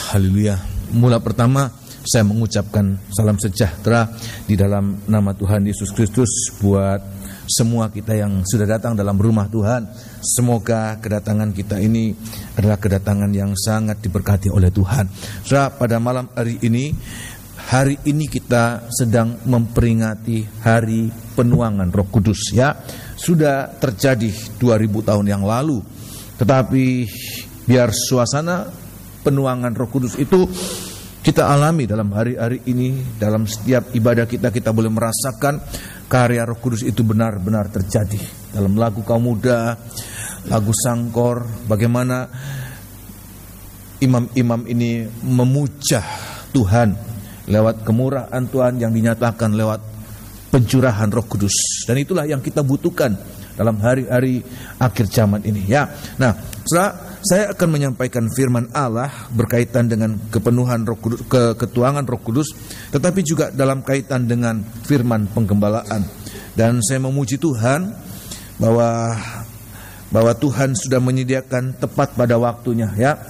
Haleluya. Mula pertama saya mengucapkan salam sejahtera di dalam nama Tuhan Yesus Kristus buat semua kita yang sudah datang dalam rumah Tuhan. Semoga kedatangan kita ini adalah kedatangan yang sangat diberkati oleh Tuhan. Saudara, pada malam hari ini kita sedang memperingati hari penuangan Roh Kudus, ya. Sudah terjadi 2000 tahun yang lalu. Tetapi biar suasana penuangan Roh Kudus itu kita alami dalam hari-hari ini, dalam setiap ibadah kita boleh merasakan karya Roh Kudus itu benar-benar terjadi. Dalam lagu kaum muda, lagu sangkor, bagaimana imam-imam ini memuja Tuhan lewat kemurahan Tuhan yang dinyatakan lewat pencurahan Roh Kudus. Dan itulah yang kita butuhkan dalam hari-hari akhir zaman ini, ya. Nah, saya akan menyampaikan firman Allah berkaitan dengan kepenuhan Roh Kudus, ketuangan Roh Kudus, tetapi juga dalam kaitan dengan firman penggembalaan. Dan saya memuji Tuhan bahwa Tuhan sudah menyediakan tepat pada waktunya, ya.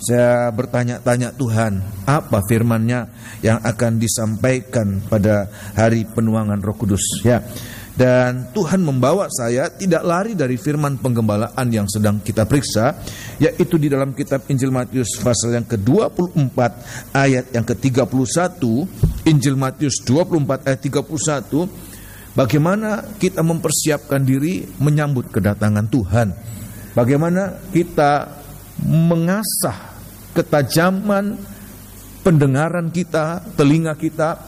Saya bertanya-tanya Tuhan, apa firman-Nya yang akan disampaikan pada hari penuangan Roh Kudus, ya. Dan Tuhan membawa saya tidak lari dari firman penggembalaan yang sedang kita periksa, yaitu di dalam kitab Injil Matius pasal yang ke-24 ayat yang ke-31. Injil Matius 24 ayat 31. Bagaimana kita mempersiapkan diri menyambut kedatangan Tuhan. Bagaimana kita mengasah ketajaman pendengaran kita, telinga kita,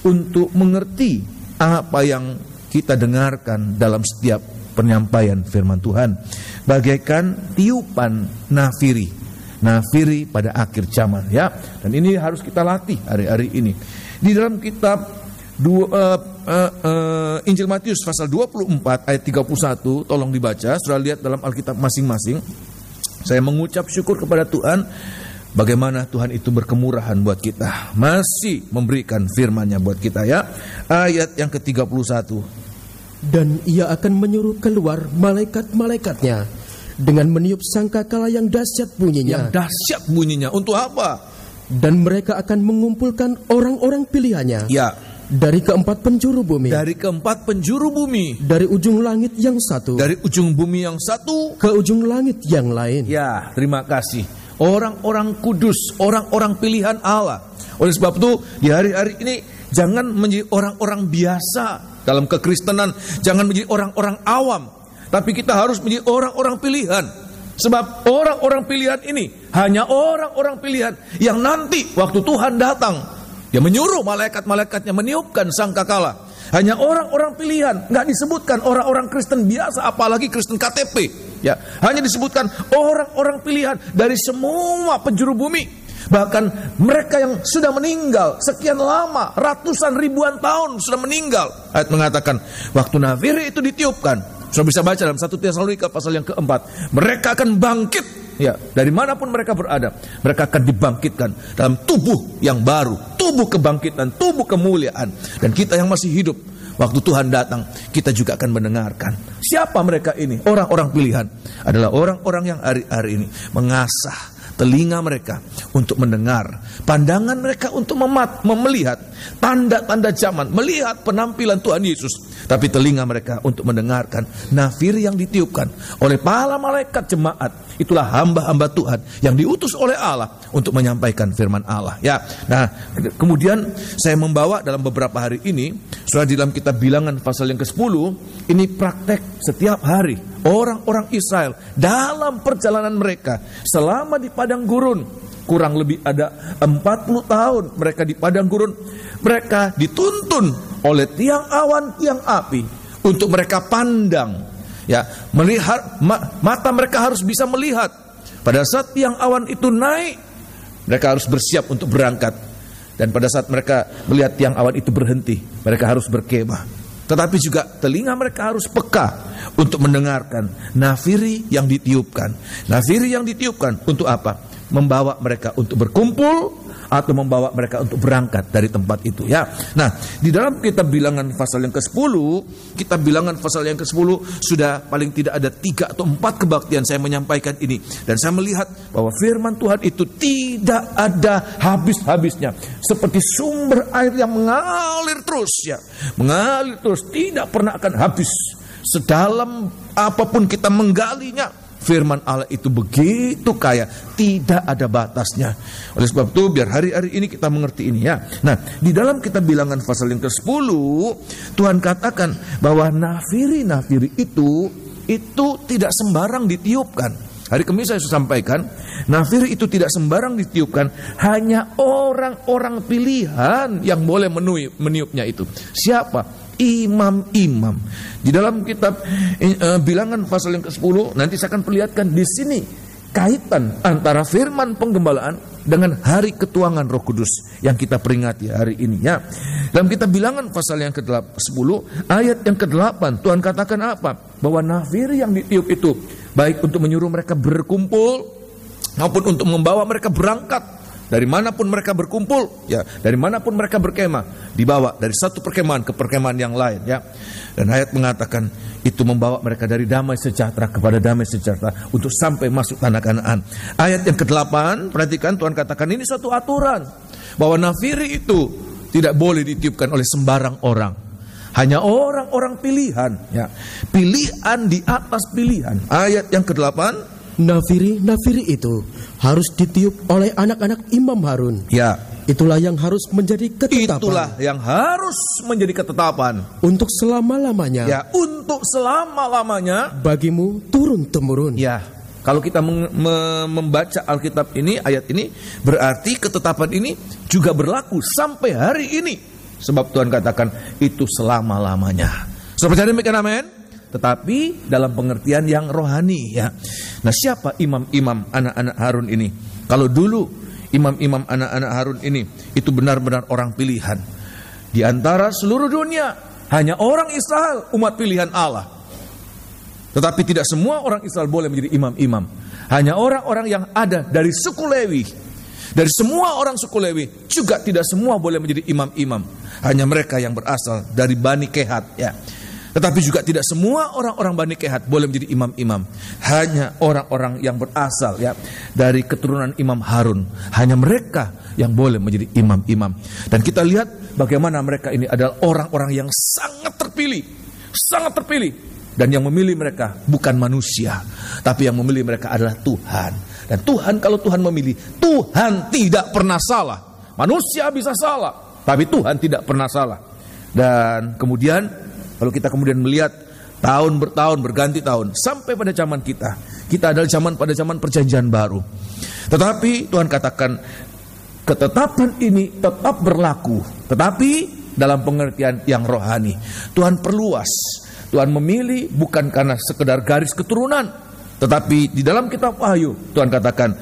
untuk mengerti apa yang kita dengarkan dalam setiap penyampaian firman Tuhan. Bagaikan tiupan nafiri pada akhir zaman, ya. Dan ini harus kita latih hari-hari ini. Di dalam kitab Injil Matius pasal 24 ayat 31, tolong dibaca, sudah lihat dalam Alkitab masing-masing. Saya mengucap syukur kepada Tuhan bagaimana Tuhan itu berkemurahan buat kita, masih memberikan firman-Nya buat kita, ya. Ayat yang ke-31. Dan ia akan menyuruh keluar malaikat-malaikatnya dengan meniup sangkakala yang dahsyat bunyinya. Yang dahsyat bunyinya untuk apa? Dan mereka akan mengumpulkan orang-orang pilihannya, ya, dari keempat penjuru bumi. Dari keempat penjuru bumi. Dari ujung langit yang satu. Dari ujung bumi yang satu ke ujung langit yang lain. Ya, terima kasih. Orang-orang kudus, orang-orang pilihan Allah. Oleh sebab itu di hari-hari ini jangan menjadi orang-orang biasa dalam kekristenan, jangan menjadi orang-orang awam, tapi kita harus menjadi orang-orang pilihan. Sebab orang-orang pilihan ini hanya orang-orang pilihan yang nanti waktu Tuhan datang, Dia menyuruh malaikat-malaikatnya meniupkan sangkakala. Hanya orang-orang pilihan, nggak disebutkan orang-orang Kristen biasa, apalagi Kristen KTP. Ya, hanya disebutkan orang-orang pilihan dari semua penjuru bumi. Bahkan mereka yang sudah meninggal sekian lama, ratusan ribuan tahun sudah meninggal. Ayat mengatakan waktu nafiri itu ditiupkan, sudah bisa baca dalam 1 Tesalonika pasal yang ke-4, mereka akan bangkit, ya, dari manapun mereka berada. Mereka akan dibangkitkan dalam tubuh yang baru, tubuh kebangkitan, tubuh kemuliaan. Dan kita yang masih hidup, waktu Tuhan datang, kita juga akan mendengarkan. Siapa mereka ini? Orang-orang pilihan adalah orang-orang yang hari-hari ini mengasah telinga mereka untuk mendengar, pandangan mereka untuk melihat tanda-tanda zaman, melihat penampilan Tuhan Yesus, tapi telinga mereka untuk mendengarkan nafiri yang ditiupkan oleh para malaikat jemaat. Itulah hamba-hamba Tuhan yang diutus oleh Allah untuk menyampaikan firman Allah, ya. Nah, kemudian saya membawa dalam beberapa hari ini, sudah di dalam kitab Bilangan pasal yang ke-10, ini praktek setiap hari orang-orang Israel dalam perjalanan mereka selama di padang gurun. Kurang lebih ada 40 tahun mereka di padang gurun. Mereka dituntun oleh tiang awan, tiang api untuk mereka pandang, ya, melihat, mata mereka harus bisa melihat. Pada saat tiang awan itu naik, mereka harus bersiap untuk berangkat. Dan pada saat mereka melihat tiang awan itu berhenti, mereka harus berkemah. Tetapi juga telinga mereka harus peka untuk mendengarkan nafiri yang ditiupkan. Nafiri yang ditiupkan untuk apa? Membawa mereka untuk berkumpul atau membawa mereka untuk berangkat dari tempat itu ya. Nah, di dalam kitab Bilangan pasal yang ke-10, kitab Bilangan pasal yang ke-10 sudah paling tidak ada 3 atau 4 kebaktian saya menyampaikan ini, dan saya melihat bahwa firman Tuhan itu tidak ada habis-habisnya, seperti sumber air yang mengalir terus ya, mengalir terus, tidak pernah akan habis. Sedalam apapun kita menggalinya, firman Allah itu begitu kaya, tidak ada batasnya. Oleh sebab itu biar hari-hari ini kita mengerti ini ya. Nah, di dalam kitab Bilangan pasal yang ke-10, Tuhan katakan bahwa nafiri-nafiri itu tidak sembarang ditiupkan. Hari Kamis saya sudah sampaikan, nafiri itu tidak sembarang ditiupkan, hanya orang-orang pilihan yang boleh meniupnya itu. Siapa? Imam-imam. Di dalam kitab Bilangan pasal yang ke-10 nanti saya akan perlihatkan di sini kaitan antara firman penggembalaan dengan hari ketuangan Roh Kudus yang kita peringati hari ini ya. Dalam kitab Bilangan pasal yang ke-10 ayat yang ke-8 Tuhan katakan apa? Bahwa nafiri yang ditiup itu baik untuk menyuruh mereka berkumpul maupun untuk membawa mereka berangkat. Dari manapun mereka berkumpul, ya, dari manapun mereka berkemah, dibawa dari satu perkemahan ke perkemahan yang lain, ya. Dan ayat mengatakan itu membawa mereka dari damai sejahtera kepada damai sejahtera untuk sampai masuk tanah Kanaan. Ayat yang ke-8, perhatikan Tuhan katakan ini suatu aturan bahwa nafiri itu tidak boleh ditiupkan oleh sembarang orang. Hanya orang-orang pilihan, ya. Pilihan di atas pilihan. Ayat yang ke-8, nafiri itu harus ditiup oleh anak-anak Imam Harun. Ya. Itulah yang harus menjadi ketetapan. Itulah yang harus menjadi ketetapan. Untuk selama-lamanya. Ya, untuk selama-lamanya. Bagimu turun-temurun. Ya, kalau kita membaca Alkitab ini, ayat ini, berarti ketetapan ini juga berlaku sampai hari ini. Sebab Tuhan katakan itu selama-lamanya. Sudah percaya demikian, amin? Tetapi dalam pengertian yang rohani ya. Nah, siapa imam-imam anak-anak Harun ini? Kalau dulu imam-imam anak-anak Harun ini itu benar-benar orang pilihan. Di antara seluruh dunia hanya orang Israel umat pilihan Allah. Tetapi tidak semua orang Israel boleh menjadi imam-imam. Hanya orang-orang yang ada dari suku Lewi. Dari semua orang suku Lewi juga tidak semua boleh menjadi imam-imam. Hanya mereka yang berasal dari Bani Kehat ya. Tetapi juga tidak semua orang-orang Bani Kehat boleh menjadi imam-imam. Hanya orang-orang yang berasal ya dari keturunan Imam Harun. Hanya mereka yang boleh menjadi imam-imam. Dan kita lihat bagaimana mereka ini adalah orang-orang yang sangat terpilih. Sangat terpilih. Dan yang memilih mereka bukan manusia, tapi yang memilih mereka adalah Tuhan. Dan Tuhan, kalau Tuhan memilih, Tuhan tidak pernah salah. Manusia bisa salah, tapi Tuhan tidak pernah salah. Dan kemudian kalau kita kemudian melihat tahun bertahun berganti tahun sampai pada zaman kita adalah pada zaman perjanjian baru. Tetapi Tuhan katakan ketetapan ini tetap berlaku, tetapi dalam pengertian yang rohani. Tuhan perluas, Tuhan memilih bukan karena sekedar garis keturunan, tetapi di dalam kitab Wahyu Tuhan katakan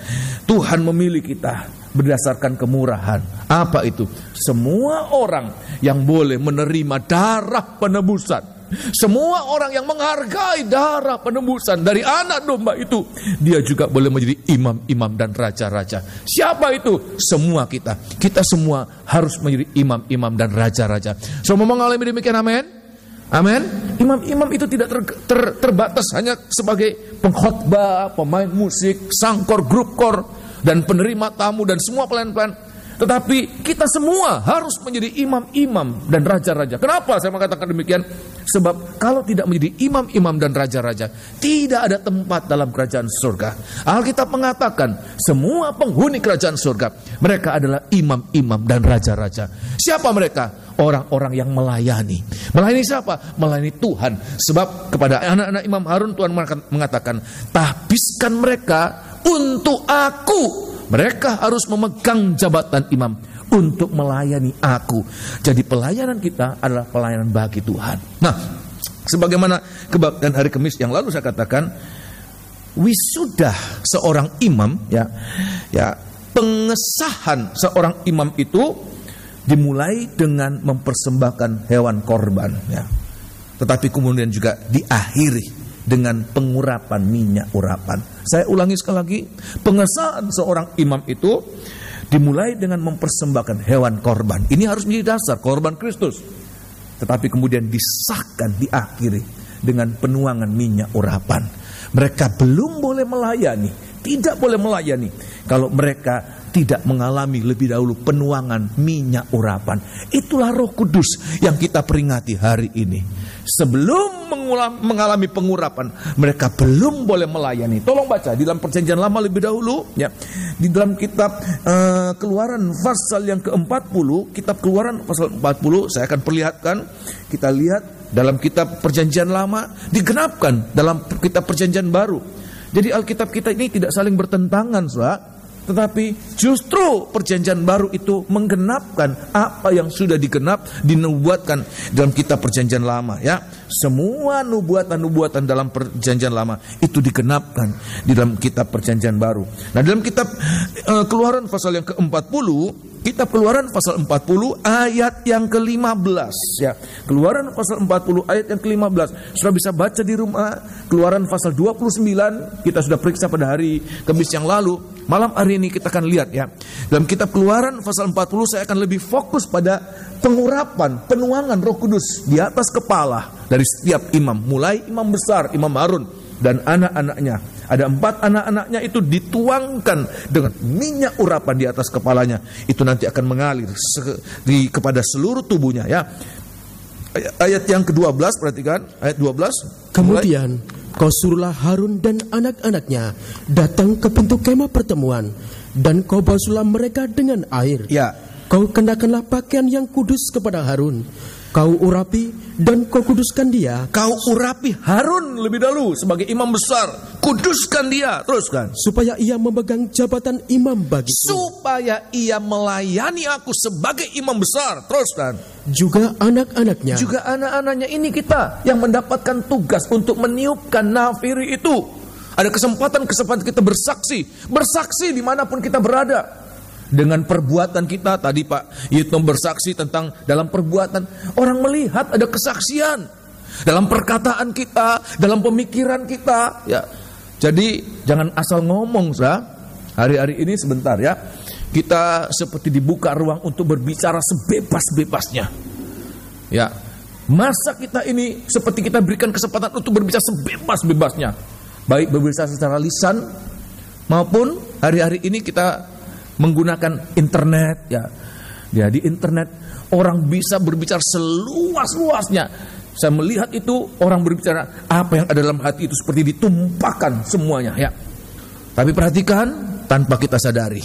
Tuhan memilih kita berdasarkan kemurahan. Apa itu? Semua orang yang boleh menerima darah penebusan, semua orang yang menghargai darah penebusan dari anak domba itu, dia juga boleh menjadi imam-imam dan raja-raja. Siapa itu? Semua kita. Kita semua harus menjadi imam-imam dan raja-raja. Semua mengalami demikian, amin? Amin. Imam-imam itu tidak terbatas hanya sebagai pengkhotbah, pemain musik, sangkor, grup kor, dan penerima tamu dan semua pelayan-pelayan. Tetapi kita semua harus menjadi imam-imam dan raja-raja. Kenapa saya mengatakan demikian? Sebab kalau tidak menjadi imam-imam dan raja-raja, tidak ada tempat dalam kerajaan surga. Alkitab mengatakan semua penghuni kerajaan surga, mereka adalah imam-imam dan raja-raja. Siapa mereka? Orang-orang yang melayani. Melayani siapa? Melayani Tuhan. Sebab kepada anak-anak Imam Harun Tuhan mengatakan, tahbiskan mereka untuk aku. Mereka harus memegang jabatan imam untuk melayani aku. Jadi pelayanan kita adalah pelayanan bagi Tuhan. Nah, sebagaimana kebaktian hari Kamis yang lalu saya katakan, wisuda seorang imam ya pengesahan seorang imam itu dimulai dengan mempersembahkan hewan korban ya. Tetapi kemudian juga diakhiri dengan pengurapan minyak urapan. Saya ulangi sekali lagi, pengesahan seorang imam itu dimulai dengan mempersembahkan hewan korban. Ini harus menjadi dasar korban Kristus. Tetapi kemudian disahkan, diakhiri dengan penuangan minyak urapan. Mereka belum boleh melayani, tidak boleh melayani kalau mereka tidak mengalami lebih dahulu penuangan minyak urapan. Itulah Roh Kudus yang kita peringati hari ini. Sebelum mengalami pengurapan, mereka belum boleh melayani. Tolong baca di dalam Perjanjian Lama lebih dahulu, ya. Di dalam kitab Keluaran pasal yang ke-40, kitab Keluaran pasal 40, saya akan perlihatkan. Kita lihat dalam kitab Perjanjian Lama digenapkan dalam kitab Perjanjian Baru. Jadi Alkitab kita ini tidak saling bertentangan, Saudara. Tetapi justru Perjanjian Baru itu menggenapkan apa yang sudah dinubuatkan dalam kitab Perjanjian Lama, ya. Semua nubuatan-nubuatan dalam Perjanjian Lama itu digenapkan di dalam kitab Perjanjian Baru. Nah, dalam kitab Keluaran pasal yang ke-40, kitab Keluaran pasal 40 ayat yang ke-15, ya. Keluaran pasal 40 ayat yang ke-15. Sudah bisa baca di rumah. Keluaran pasal 29 kita sudah periksa pada hari Kamis yang lalu. Malam hari ini kita akan lihat, ya. Dalam kitab Keluaran pasal 40 saya akan lebih fokus pada pengurapan, penuangan Roh Kudus di atas kepala dari setiap imam, mulai imam besar, Imam Harun dan anak-anaknya. Ada 4 anak-anaknya itu dituangkan dengan minyak urapan di atas kepalanya. Itu nanti akan mengalir kepada seluruh tubuhnya, ya. Ayat yang ke-12, perhatikan ayat 12. Kemudian kau suruhlah Harun dan anak-anaknya datang ke pintu kemah pertemuan, dan kau basuhlah mereka dengan air. Ya. Kau kenakanlah pakaian yang kudus kepada Harun. Kau urapi dan kau kuduskan dia. Kau urapi Harun lebih dahulu sebagai imam besar. Kuduskan dia. Teruskan. Supaya ia memegang jabatan imam bagiku. Supaya ia melayani aku sebagai imam besar. Teruskan. Juga anak-anaknya. Juga anak-anaknya ini kita yang mendapatkan tugas untuk meniupkan nafiri itu. Ada kesempatan kita bersaksi. Bersaksi dimanapun kita berada. Dengan perbuatan kita, tadi Pak Yitno bersaksi tentang dalam perbuatan, orang melihat ada kesaksian dalam perkataan kita, dalam pemikiran kita, ya. Jadi jangan asal ngomong, Saudara. Hari-hari ini sebentar, ya, kita seperti dibuka ruang untuk berbicara sebebas-bebasnya, ya. Masa kita ini seperti kita berikan kesempatan untuk berbicara sebebas-bebasnya, baik berbicara secara lisan maupun hari-hari ini kita menggunakan internet, ya. Ya, di internet orang bisa berbicara seluas-luasnya. Saya melihat itu orang berbicara apa yang ada dalam hati itu seperti ditumpahkan semuanya, ya. Tapi perhatikan, tanpa kita sadari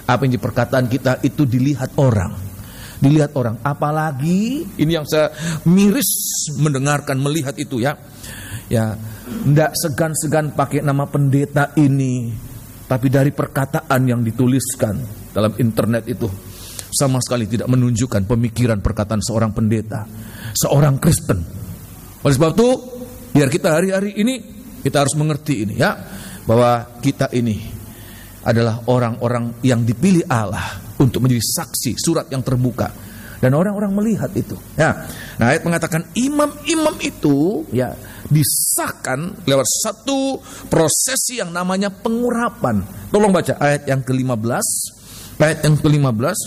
apa yang di perkataan kita itu dilihat orang. Dilihat orang, apalagi ini yang saya miris mendengarkan, melihat itu, ya. Ya, enggak segan-segan pakai nama pendeta ini. Tapi dari perkataan yang dituliskan dalam internet itu sama sekali tidak menunjukkan pemikiran perkataan seorang pendeta, seorang Kristen. Oleh sebab itu, biar kita hari-hari ini kita harus mengerti ini, ya, bahwa kita ini adalah orang-orang yang dipilih Allah untuk menjadi saksi, surat yang terbuka, dan orang-orang melihat itu, ya. Nah, ayat mengatakan imam-imam itu, ya, disahkan lewat satu prosesi yang namanya pengurapan. Tolong baca ayat yang ke-15. Ayat yang ke-15.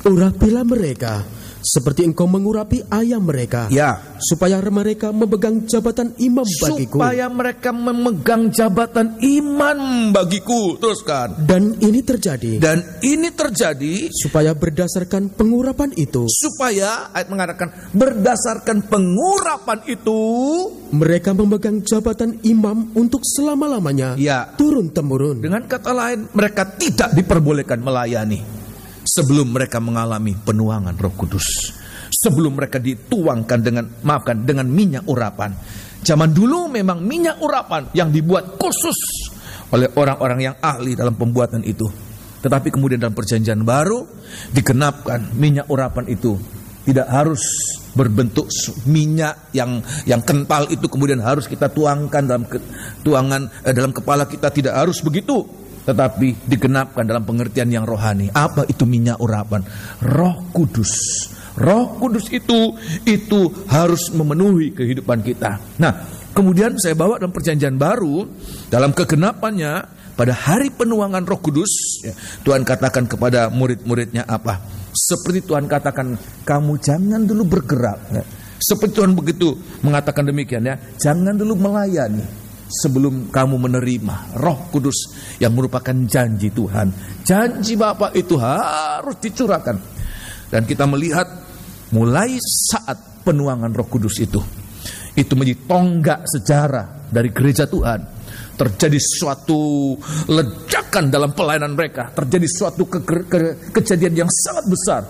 Urapilah mereka seperti engkau mengurapi ayam mereka, ya, supaya mereka memegang jabatan imam bagiku. Supaya mereka memegang jabatan imam bagiku. Teruskan. Dan ini terjadi. Dan ini terjadi supaya berdasarkan pengurapan itu. Supaya ayat mengatakan berdasarkan pengurapan itu mereka memegang jabatan imam untuk selama-lamanya, ya, turun-temurun. Dengan kata lain, mereka tidak diperbolehkan melayani sebelum mereka mengalami penuangan Roh Kudus, sebelum mereka dituangkan dengan minyak urapan. Zaman dulu memang minyak urapan yang dibuat khusus oleh orang-orang yang ahli dalam pembuatan itu. Tetapi kemudian dalam Perjanjian Baru digenapkan minyak urapan itu tidak harus berbentuk minyak yang kental itu kemudian harus kita tuangkan dalam kepala kita, tidak harus begitu. Tetapi digenapkan dalam pengertian yang rohani. Apa itu minyak urapan? Roh Kudus. Roh Kudus itu harus memenuhi kehidupan kita. Nah, kemudian saya bawa dalam Perjanjian Baru, dalam kegenapannya pada hari penuangan Roh Kudus, ya, Tuhan katakan kepada murid-muridnya apa? Seperti Tuhan katakan, kamu jangan dulu bergerak. Ya. Seperti Tuhan begitu mengatakan demikian, ya, jangan dulu melayani sebelum kamu menerima Roh Kudus yang merupakan janji Tuhan. Janji Bapa itu harus dicurahkan. Dan kita melihat mulai saat penuangan Roh Kudus itu menjadi tonggak sejarah dari gereja Tuhan. Terjadi suatu ledakan dalam pelayanan mereka, terjadi suatu kejadian yang sangat besar,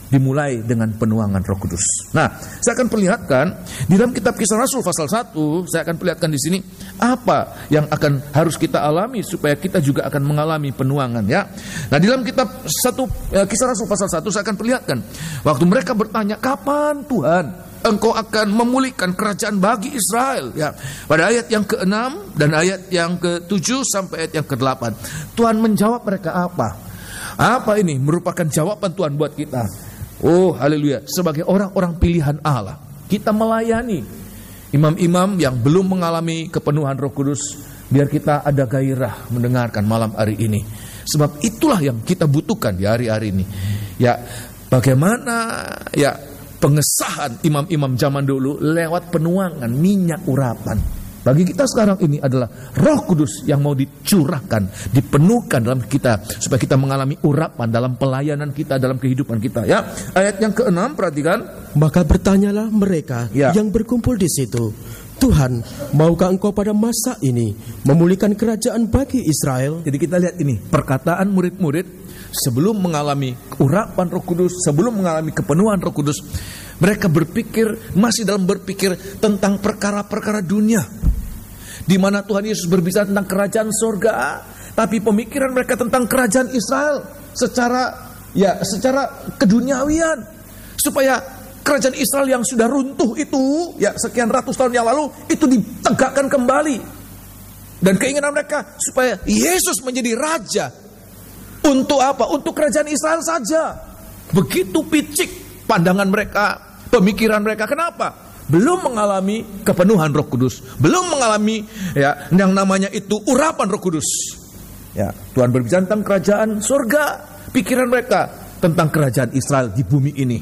dimulai dengan penuangan Roh Kudus. Nah, saya akan perlihatkan di dalam kitab Kisah Rasul pasal 1, saya akan perlihatkan di sini apa yang akan harus kita alami supaya kita juga akan mengalami penuangan, ya. Nah, di dalam kitab Kisah Rasul pasal 1 saya akan perlihatkan waktu mereka bertanya, kapan Tuhan Engkau akan memulihkan kerajaan bagi Israel, ya. Pada ayat yang ke-6 dan ayat yang ke-7 sampai ayat yang ke-8, Tuhan menjawab mereka apa? Apa ini merupakan jawaban Tuhan buat kita? Oh, haleluya. Sebagai orang-orang pilihan Allah, kita melayani imam-imam yang belum mengalami kepenuhan Roh Kudus, biar kita ada gairah mendengarkan malam hari ini. Sebab itulah yang kita butuhkan di hari-hari ini. Ya, bagaimana ya pengesahan imam-imam zaman dulu lewat penuangan minyak urapan. Bagi kita sekarang ini adalah Roh Kudus yang mau dicurahkan, dipenuhkan dalam kita supaya kita mengalami urapan dalam pelayanan kita, dalam kehidupan kita, ya. Ayat yang ke-6, perhatikan. Maka bertanyalah mereka yang berkumpul di situ, Tuhan, maukah Engkau pada masa ini memulihkan kerajaan bagi Israel? Jadi kita lihat ini perkataan murid-murid sebelum mengalami urapan Roh Kudus, sebelum mengalami kepenuhan Roh Kudus, mereka masih dalam berpikir tentang perkara-perkara dunia, di mana Tuhan Yesus berbicara tentang kerajaan sorga, tapi pemikiran mereka tentang kerajaan Israel secara keduniawian, supaya kerajaan Israel yang sudah runtuh itu, ya, sekian ratus tahun yang lalu, itu ditegakkan kembali. Dan keinginan mereka supaya Yesus menjadi raja. Untuk apa? Untuk kerajaan Israel saja. Begitu picik pandangan mereka, pemikiran mereka. Kenapa? Belum mengalami kepenuhan Roh Kudus, belum mengalami yang namanya itu urapan Roh Kudus. Ya, Tuhan berbicara tentang kerajaan surga, pikiran mereka tentang kerajaan Israel di bumi ini.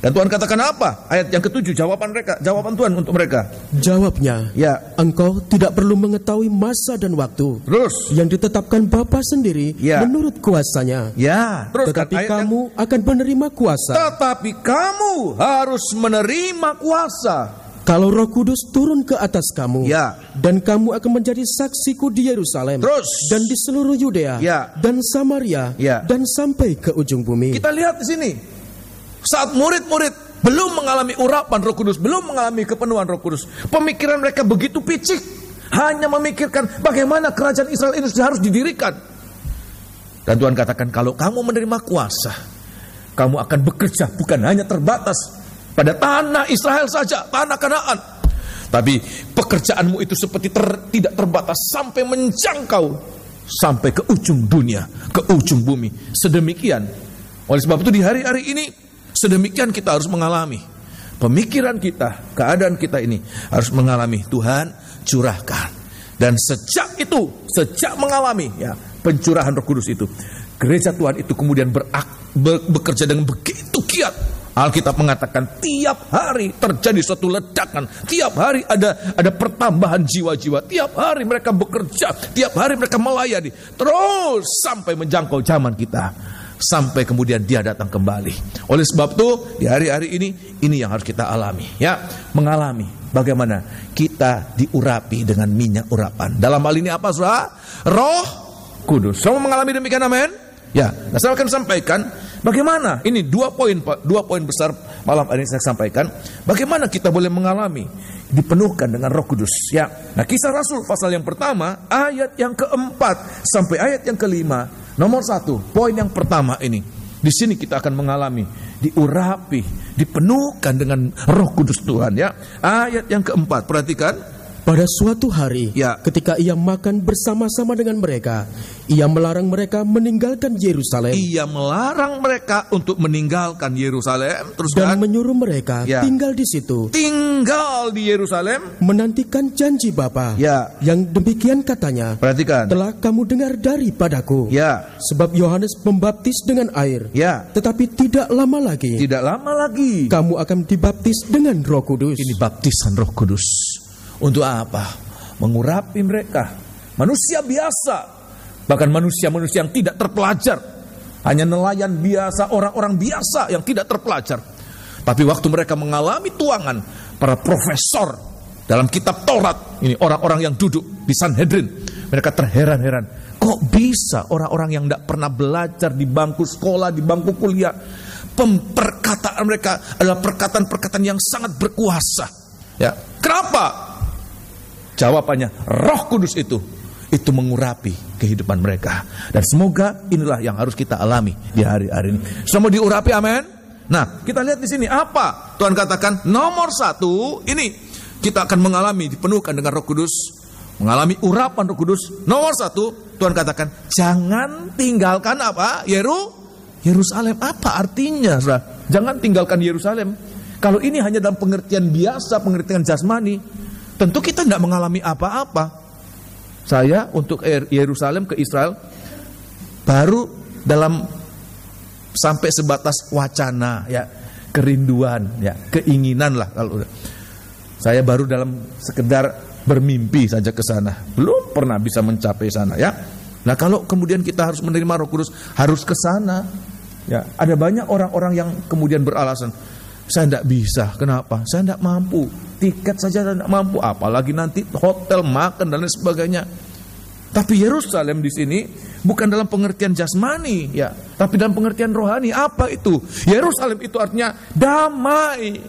Dan Tuhan katakan apa? Ayat yang ke-7, jawaban Tuhan untuk mereka. Jawabnya, Engkau tidak perlu mengetahui masa dan waktu yang ditetapkan Bapa sendiri menurut kuasanya. Tetapi kamu akan menerima kuasa. Tetapi kamu harus menerima kuasa kalau Roh Kudus turun ke atas kamu, dan kamu akan menjadi saksiku di Yerusalem, dan di seluruh Yudea, dan Samaria, dan sampai ke ujung bumi. Kita lihat di sini. Saat murid-murid belum mengalami urapan Roh Kudus, belum mengalami kepenuhan Roh Kudus, pemikiran mereka begitu picik, hanya memikirkan bagaimana kerajaan Israel ini harus didirikan. Dan Tuhan katakan, kalau kamu menerima kuasa, kamu akan bekerja bukan hanya terbatas pada tanah Israel saja, tanah Kanaan, tapi pekerjaanmu itu seperti tidak terbatas sampai menjangkau sampai ke ujung dunia, ke ujung bumi. Sedemikian. Oleh sebab itu di hari-hari ini sedemikian kita harus mengalami pemikiran kita, keadaan kita ini harus mengalami Tuhan curahkan. Dan sejak mengalami pencurahan Roh Kudus itu, gereja Tuhan itu kemudian bekerja dengan begitu giat. Alkitab mengatakan tiap hari terjadi suatu ledakan, tiap hari ada pertambahan jiwa-jiwa, tiap hari mereka bekerja, tiap hari mereka melayani, terus sampai menjangkau zaman kita. Sampai kemudian dia datang kembali. Oleh sebab itu di hari-hari ini yang harus kita alami, mengalami bagaimana kita diurapi dengan minyak urapan. Dalam hal ini apa, saudara? Roh Kudus. Semua mengalami demikian, amin? Nah, saya akan sampaikan bagaimana. Ini dua poin besar malam hari ini saya sampaikan. Bagaimana kita boleh mengalami dipenuhkan dengan Roh Kudus, Nah, Kisah Rasul pasal yang pertama, ayat yang ke-4 sampai ayat yang ke-5. Nomor 1, poin yang pertama ini. Di sini kita akan mengalami diurapi, dipenuhkan dengan Roh Kudus Tuhan, Ayat yang ke-4, perhatikan. Pada suatu hari, ketika ia makan bersama-sama dengan mereka, ia melarang mereka meninggalkan Yerusalem. Ia melarang mereka untuk meninggalkan Yerusalem, dan menyuruh mereka tinggal di situ. Tinggal di Yerusalem, menantikan janji Bapa. Yang demikian katanya, perhatikan, telah kamu dengar daripadaku. Sebab Yohanes membaptis dengan air. Tetapi tidak lama lagi, kamu akan dibaptis dengan Roh Kudus. Ini baptisan Roh Kudus. Untuk apa? Mengurapi mereka. Manusia biasa, bahkan manusia-manusia yang tidak terpelajar, hanya nelayan biasa, orang-orang biasa yang tidak terpelajar. Tapi waktu mereka mengalami tuangan para profesor dalam kitab Taurat, ini orang-orang yang duduk di Sanhedrin, mereka terheran-heran. Kok bisa orang-orang yang tidak pernah belajar di bangku sekolah, di bangku kuliah, perkataan mereka adalah perkataan-perkataan yang sangat berkuasa. Kenapa? Jawabannya, Roh Kudus itu mengurapi kehidupan mereka. Dan semoga inilah yang harus kita alami di hari-hari ini. Semua diurapi, amin. Nah, kita lihat di sini apa Tuhan katakan. Nomor 1, ini kita akan mengalami, dipenuhkan dengan Roh Kudus, mengalami urapan Roh Kudus. Nomor 1, Tuhan katakan, jangan tinggalkan apa? Yerusalem. Apa artinya? Jangan tinggalkan Yerusalem. Kalau ini hanya dalam pengertian biasa, pengertian jasmani, tentu kita tidak mengalami apa-apa. Saya untuk Yerusalem ke Israel baru dalam sampai sebatas wacana, kerinduan, keinginan lah. Kalau saya baru dalam sekedar bermimpi saja ke sana, belum pernah bisa mencapai sana. Nah, kalau kemudian kita harus menerima Roh Kudus, harus ke sana. Ada banyak orang-orang yang kemudian beralasan, saya tidak bisa. Kenapa? Saya tidak mampu. Tiket saja tidak mampu. Apalagi nanti hotel, makan, dan lain sebagainya. Tapi Yerusalem di sini bukan dalam pengertian jasmani, tapi dalam pengertian rohani. Apa itu? Yerusalem itu artinya damai,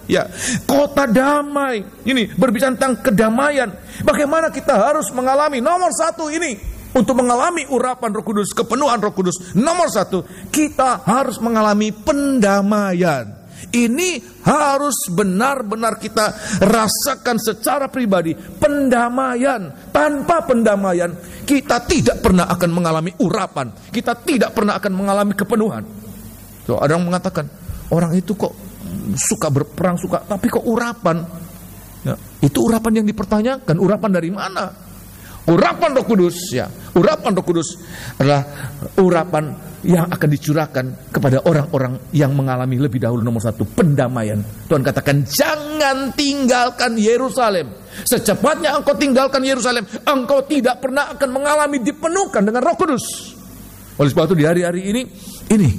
kota damai. Ini berbicara tentang kedamaian. Bagaimana kita harus mengalami? Nomor 1 ini, untuk mengalami urapan Roh Kudus, kepenuhan Roh Kudus. Nomor 1, kita harus mengalami pendamaian. Ini harus benar-benar kita rasakan secara pribadi. Pendamaian. Tanpa pendamaian, kita tidak pernah akan mengalami urapan. Kita tidak pernah akan mengalami kepenuhan. So, ada yang mengatakan, orang itu kok suka berperang, tapi kok urapan? Itu urapan yang dipertanyakan. Urapan dari mana? Urapan Roh Kudus, urapan Roh Kudus adalah urapan yang akan dicurahkan kepada orang-orang yang mengalami lebih dahulu. Nomor 1, pendamaian. Tuhan katakan, jangan tinggalkan Yerusalem. Secepatnya engkau tinggalkan Yerusalem, engkau tidak pernah akan mengalami dipenuhkan dengan Roh Kudus. Oleh sebab itu di hari-hari ini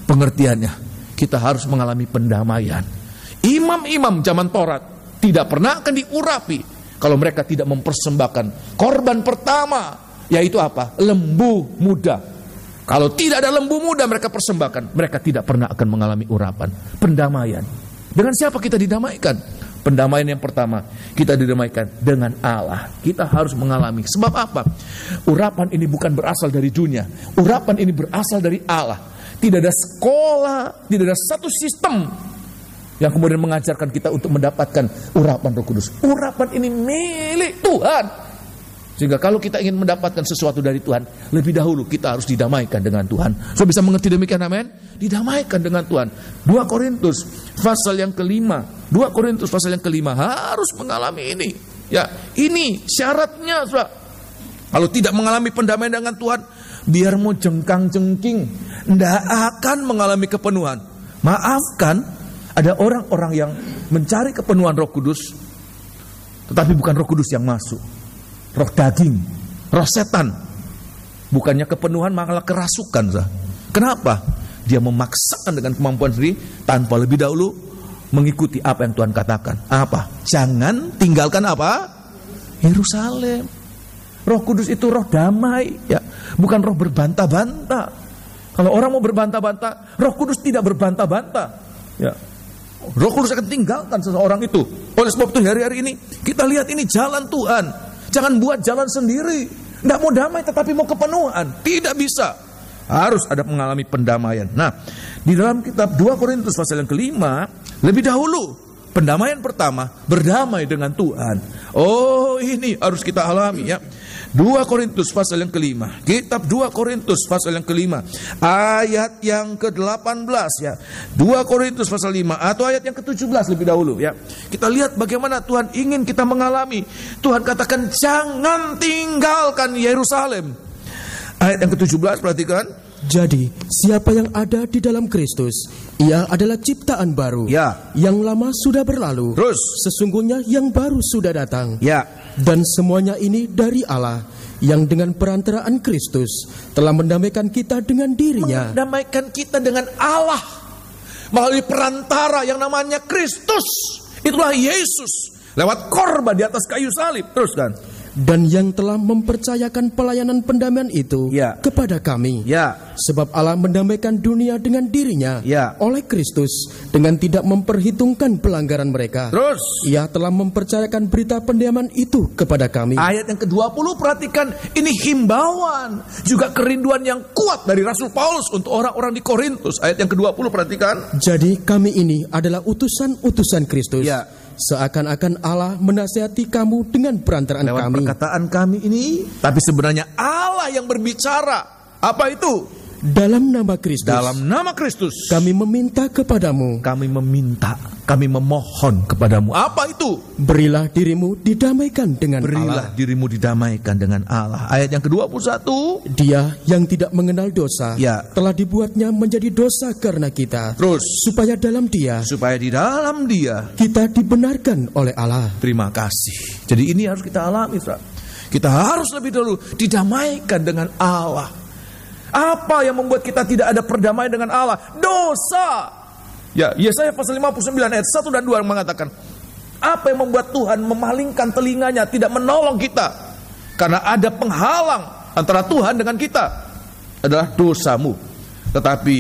pengertiannya, kita harus mengalami pendamaian. Imam-imam zaman Taurat tidak pernah akan diurapi kalau mereka tidak mempersembahkan korban pertama, yaitu apa? Lembu muda. Kalau tidak ada lembu muda mereka persembahkan, mereka tidak pernah akan mengalami urapan. Pendamaian. Dengan siapa kita didamaikan? Pendamaian yang pertama, kita didamaikan dengan Allah. Kita harus mengalami. Sebab apa? Urapan ini bukan berasal dari dunia. Urapan ini berasal dari Allah. Tidak ada sekolah, tidak ada satu sistem yang kemudian mengajarkan kita untuk mendapatkan urapan Roh Kudus. Urapan ini milik Tuhan. Sehingga kalau kita ingin mendapatkan sesuatu dari Tuhan, lebih dahulu kita harus didamaikan dengan Tuhan. So, bisa mengerti demikian, amin? Didamaikan dengan Tuhan. 2 Korintus pasal yang kelima. 2 Korintus pasal yang kelima harus mengalami ini. Ini syaratnya, saudara. Kalau tidak mengalami pendamaian dengan Tuhan, biar mau jengkang-jengking, tidak akan mengalami kepenuhan. Maafkan, ada orang-orang yang mencari kepenuhan Roh Kudus, tetapi bukan Roh Kudus yang masuk. Roh daging, roh setan. Bukannya kepenuhan, malah kerasukan. Kenapa? Dia memaksakan dengan kemampuan sendiri tanpa lebih dahulu mengikuti apa yang Tuhan katakan. Apa? Jangan tinggalkan apa? Yerusalem. Roh Kudus itu roh damai, bukan roh berbantah-bantah. Kalau orang mau berbantah-bantah, Roh Kudus tidak berbantah-bantah. Roh Kudus akan tinggalkan seseorang itu. Oleh sebab itu hari-hari ini kita lihat ini jalan Tuhan. Jangan buat jalan sendiri. Tidak mau damai tetapi mau kepenuhan. Tidak bisa. Harus ada mengalami pendamaian. Nah, di dalam kitab 2 Korintus pasal yang kelima, lebih dahulu pendamaian pertama, berdamai dengan Tuhan. Oh, ini harus kita alami ya. 2 Korintus pasal yang kelima. Kitab 2 Korintus pasal yang kelima. Ayat yang ke-18 ya. 2 Korintus pasal 5 atau ayat yang ke-17 lebih dahulu ya. Kita lihat bagaimana Tuhan ingin kita mengalami. Tuhan katakan jangan tinggalkan Yerusalem. Ayat yang ke-17 perhatikan. Jadi siapa yang ada di dalam Kristus, ia adalah ciptaan baru. Ya. Yang lama sudah berlalu. Terus sesungguhnya yang baru sudah datang. Ya. Dan semuanya ini dari Allah, yang dengan perantaraan Kristus telah mendamaikan kita dengan dirinya. Mendamaikan kita dengan Allah melalui perantara yang namanya Kristus. Itulah Yesus lewat korban di atas kayu salib. Terus kan. Dan yang telah mempercayakan pelayanan pendamaian itu kepada kami. Sebab Allah mendamaikan dunia dengan dirinya oleh Kristus, dengan tidak memperhitungkan pelanggaran mereka. Terus Ia telah mempercayakan berita pendamaian itu kepada kami. Ayat yang ke-20 perhatikan, ini himbauan juga kerinduan yang kuat dari Rasul Paulus untuk orang-orang di Korintus. Ayat yang ke-20 perhatikan. Jadi kami ini adalah utusan-utusan Kristus. Seakan-akan Allah menasihati kamu dengan perantaraan lewat kami. Perkataan kami ini, tapi sebenarnya Allah yang berbicara. Apa itu? Dalam nama Kristus. Dalam nama Kristus. Kami meminta kepadamu. Kami meminta, kami memohon kepadamu. Apa itu? Berilah dirimu didamaikan dengan Berilah Allah. dirimu didamaikan dengan Allah. Ayat yang ke-21. Dia yang tidak mengenal dosa telah dibuatnya menjadi dosa karena kita. Terus supaya di dalam dia kita dibenarkan oleh Allah. Terima kasih. Jadi ini harus kita alami, Saudara. Kita harus lebih dulu didamaikan dengan Allah. Apa yang membuat kita tidak ada perdamaian dengan Allah? Dosa. Ya, Yesaya pasal 59 ayat 1 dan 2 mengatakan, apa yang membuat Tuhan memalingkan telinganya, tidak menolong kita? Karena ada penghalang antara Tuhan dengan kita, adalah dosamu. Tetapi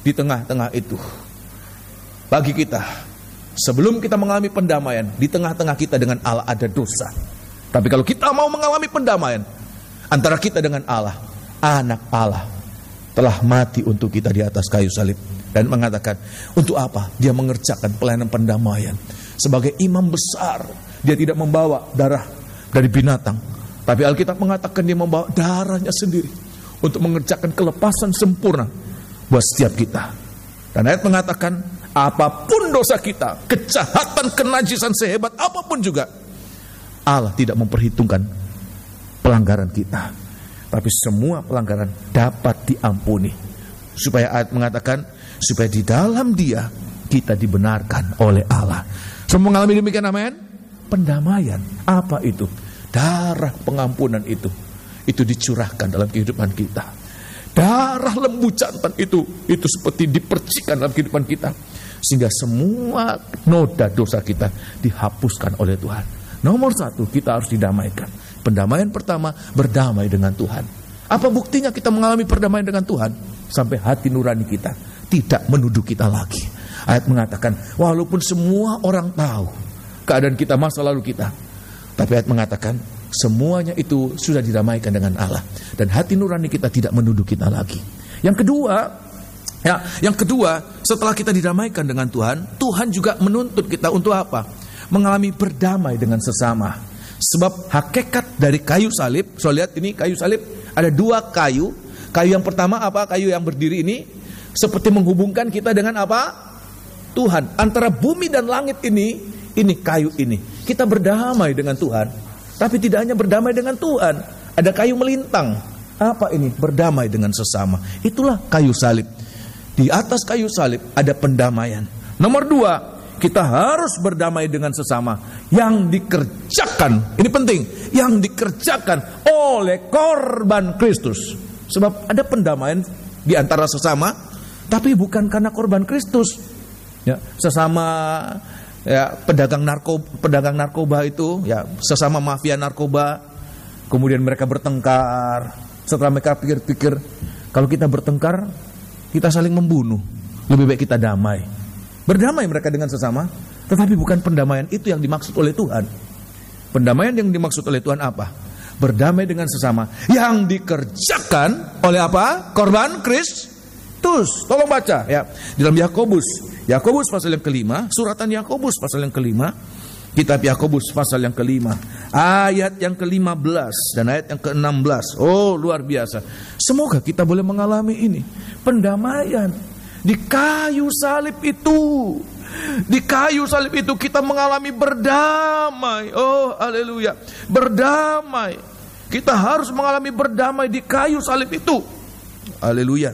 di tengah-tengah itu, bagi kita, sebelum kita mengalami pendamaian, di tengah-tengah kita dengan Allah ada dosa. Tapi kalau kita mau mengalami pendamaian antara kita dengan Allah, Anak Allah telah mati untuk kita di atas kayu salib. Dan mengatakan, untuk apa? Dia mengerjakan pelayanan pendamaian. Sebagai imam besar, dia tidak membawa darah dari binatang. Tapi Alkitab mengatakan dia membawa darahnya sendiri untuk mengerjakan kelepasan sempurna buat setiap kita. Dan ayat mengatakan, apapun dosa kita, kejahatan, kenajisan sehebat apapun juga, Allah tidak memperhitungkan pelanggaran kita. Tapi semua pelanggaran dapat diampuni. Supaya ayat mengatakan, supaya di dalam dia kita dibenarkan oleh Allah. Semua mengalami demikian, amin? Pendamaian, apa itu? Darah pengampunan itu dicurahkan dalam kehidupan kita. Darah lembu jantan itu seperti dipercikan dalam kehidupan kita. Sehingga semua noda dosa kita dihapuskan oleh Tuhan. Nomor 1, kita harus didamaikan. Pendamaian pertama, berdamai dengan Tuhan. Apa buktinya kita mengalami perdamaian dengan Tuhan? Sampai hati nurani kita tidak menuduh kita lagi. Ayat mengatakan, walaupun semua orang tahu keadaan kita, masa lalu kita, tapi ayat mengatakan, semuanya itu sudah didamaikan dengan Allah. Dan hati nurani kita tidak menuduh kita lagi. Yang kedua, setelah kita didamaikan dengan Tuhan, Tuhan juga menuntut kita untuk apa? Mengalami berdamai dengan sesama. Sebab hakikat dari kayu salib, so lihat ini kayu salib, ada 2 kayu. Kayu yang pertama apa? Kayu yang berdiri ini seperti menghubungkan kita dengan apa? Tuhan. Antara bumi dan langit ini kayu ini. Kita berdamai dengan Tuhan. Tapi tidak hanya berdamai dengan Tuhan, ada kayu melintang. Apa ini? Berdamai dengan sesama. Itulah kayu salib. Di atas kayu salib ada pendamaian. Nomor 2, kita harus berdamai dengan sesama yang dikerjakan, ini penting, yang dikerjakan oleh korban Kristus. Sebab ada pendamaian di antara sesama, tapi bukan karena korban Kristus. Ya, sesama pedagang narkoba itu, ya, sesama mafia narkoba, kemudian mereka bertengkar. Setelah mereka pikir-pikir, kalau kita bertengkar, kita saling membunuh, lebih baik kita damai. Berdamai mereka dengan sesama, tetapi bukan pendamaian itu yang dimaksud oleh Tuhan. Pendamaian yang dimaksud oleh Tuhan apa? Berdamai dengan sesama yang dikerjakan oleh apa? Korban Kristus. Tolong baca ya. Di dalam Yakobus Yakobus pasal yang kelima, suratan Yakobus pasal yang kelima, kitab Yakobus pasal yang kelima, ayat yang ke-15 dan ayat yang ke-16. Oh, luar biasa. Semoga kita boleh mengalami ini. Pendamaian di kayu salib itu. Di kayu salib itu kita mengalami berdamai. Oh, haleluya. Berdamai. Kita harus mengalami berdamai di kayu salib itu. Haleluya.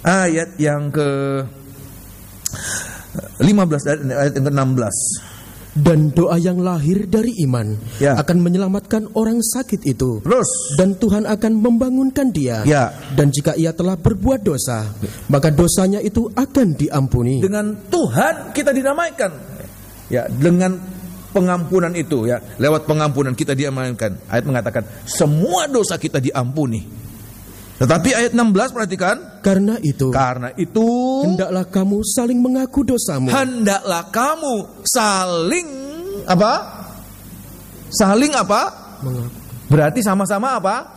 Ayat yang ke-15 ayat yang ke-16. Dan doa yang lahir dari iman akan menyelamatkan orang sakit itu. Terus. Dan Tuhan akan membangunkan dia. Dan jika ia telah berbuat dosa, maka dosanya itu akan diampuni. Dengan Tuhan kita didamaikan. Ya, dengan pengampunan itu ya, lewat pengampunan kita diamankan. Ayat mengatakan semua dosa kita diampuni. Tetapi ayat 16 perhatikan, karena itu hendaklah kamu saling mengaku dosamu. Hendaklah kamu saling apa? Saling apa? Mengaku. Berarti sama-sama apa?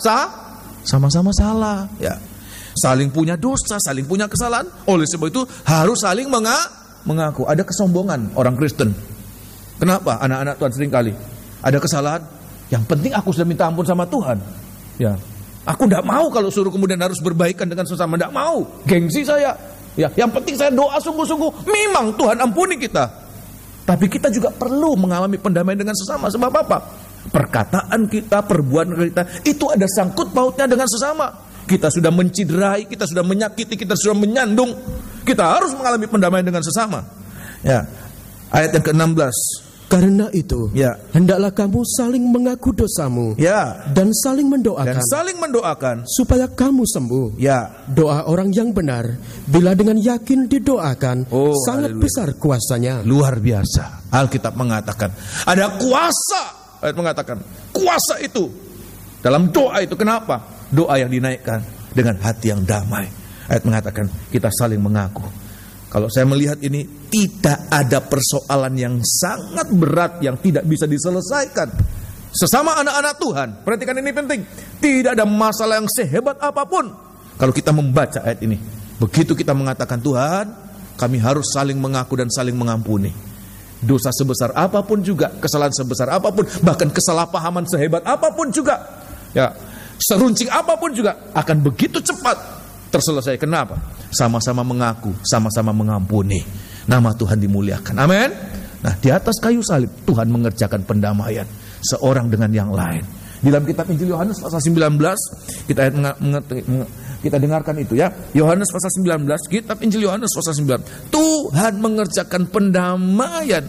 Sama-sama salah, ya. Saling punya dosa, saling punya kesalahan. Oleh sebab itu harus saling mengaku. Ada kesombongan orang Kristen. Kenapa? Anak-anak Tuhan seringkali ada kesalahan. Yang penting aku sudah minta ampun sama Tuhan. Ya. Aku tidak mau kalau suruh kemudian harus berbaikan dengan sesama, tidak mau. Gengsi saya. Ya, yang penting saya doa sungguh-sungguh. Memang Tuhan ampuni kita. Tapi kita juga perlu mengalami pendamaian dengan sesama. Sebab apa? Perkataan kita, perbuatan kita itu ada sangkut pautnya dengan sesama. Kita sudah menciderai, kita sudah menyakiti, kita sudah menyandung. Kita harus mengalami pendamaian dengan sesama. Ya. Ayat yang ke-16. Karena itu, hendaklah kamu saling mengaku dosamu, dan saling mendoakan, supaya kamu sembuh. Doa orang yang benar, bila dengan yakin didoakan, sangat besar kuasanya. Luar biasa. Alkitab mengatakan ada kuasa. Ayat mengatakan kuasa itu dalam doa itu. Kenapa? Doa yang dinaikkan dengan hati yang damai. Ayat mengatakan kita saling mengaku. Kalau saya melihat ini, tidak ada persoalan yang sangat berat yang tidak bisa diselesaikan. Sesama anak-anak Tuhan, perhatikan ini penting. Tidak ada masalah yang sehebat apapun. Kalau kita membaca ayat ini, begitu kita mengatakan Tuhan, kami harus saling mengaku dan saling mengampuni. Dosa sebesar apapun juga, kesalahan sebesar apapun, bahkan kesalahpahaman sehebat apapun juga, ya, seruncing apapun juga akan begitu cepat terselesai. Kenapa? Sama-sama mengaku, sama-sama mengampuni. Nama Tuhan dimuliakan. Amin. Nah, di atas kayu salib Tuhan mengerjakan pendamaian seorang dengan yang lain. Di dalam kitab Injil Yohanes pasal 19, kita dengarkan itu ya. Yohanes pasal 19, kitab Injil Yohanes pasal 19. Tuhan mengerjakan pendamaian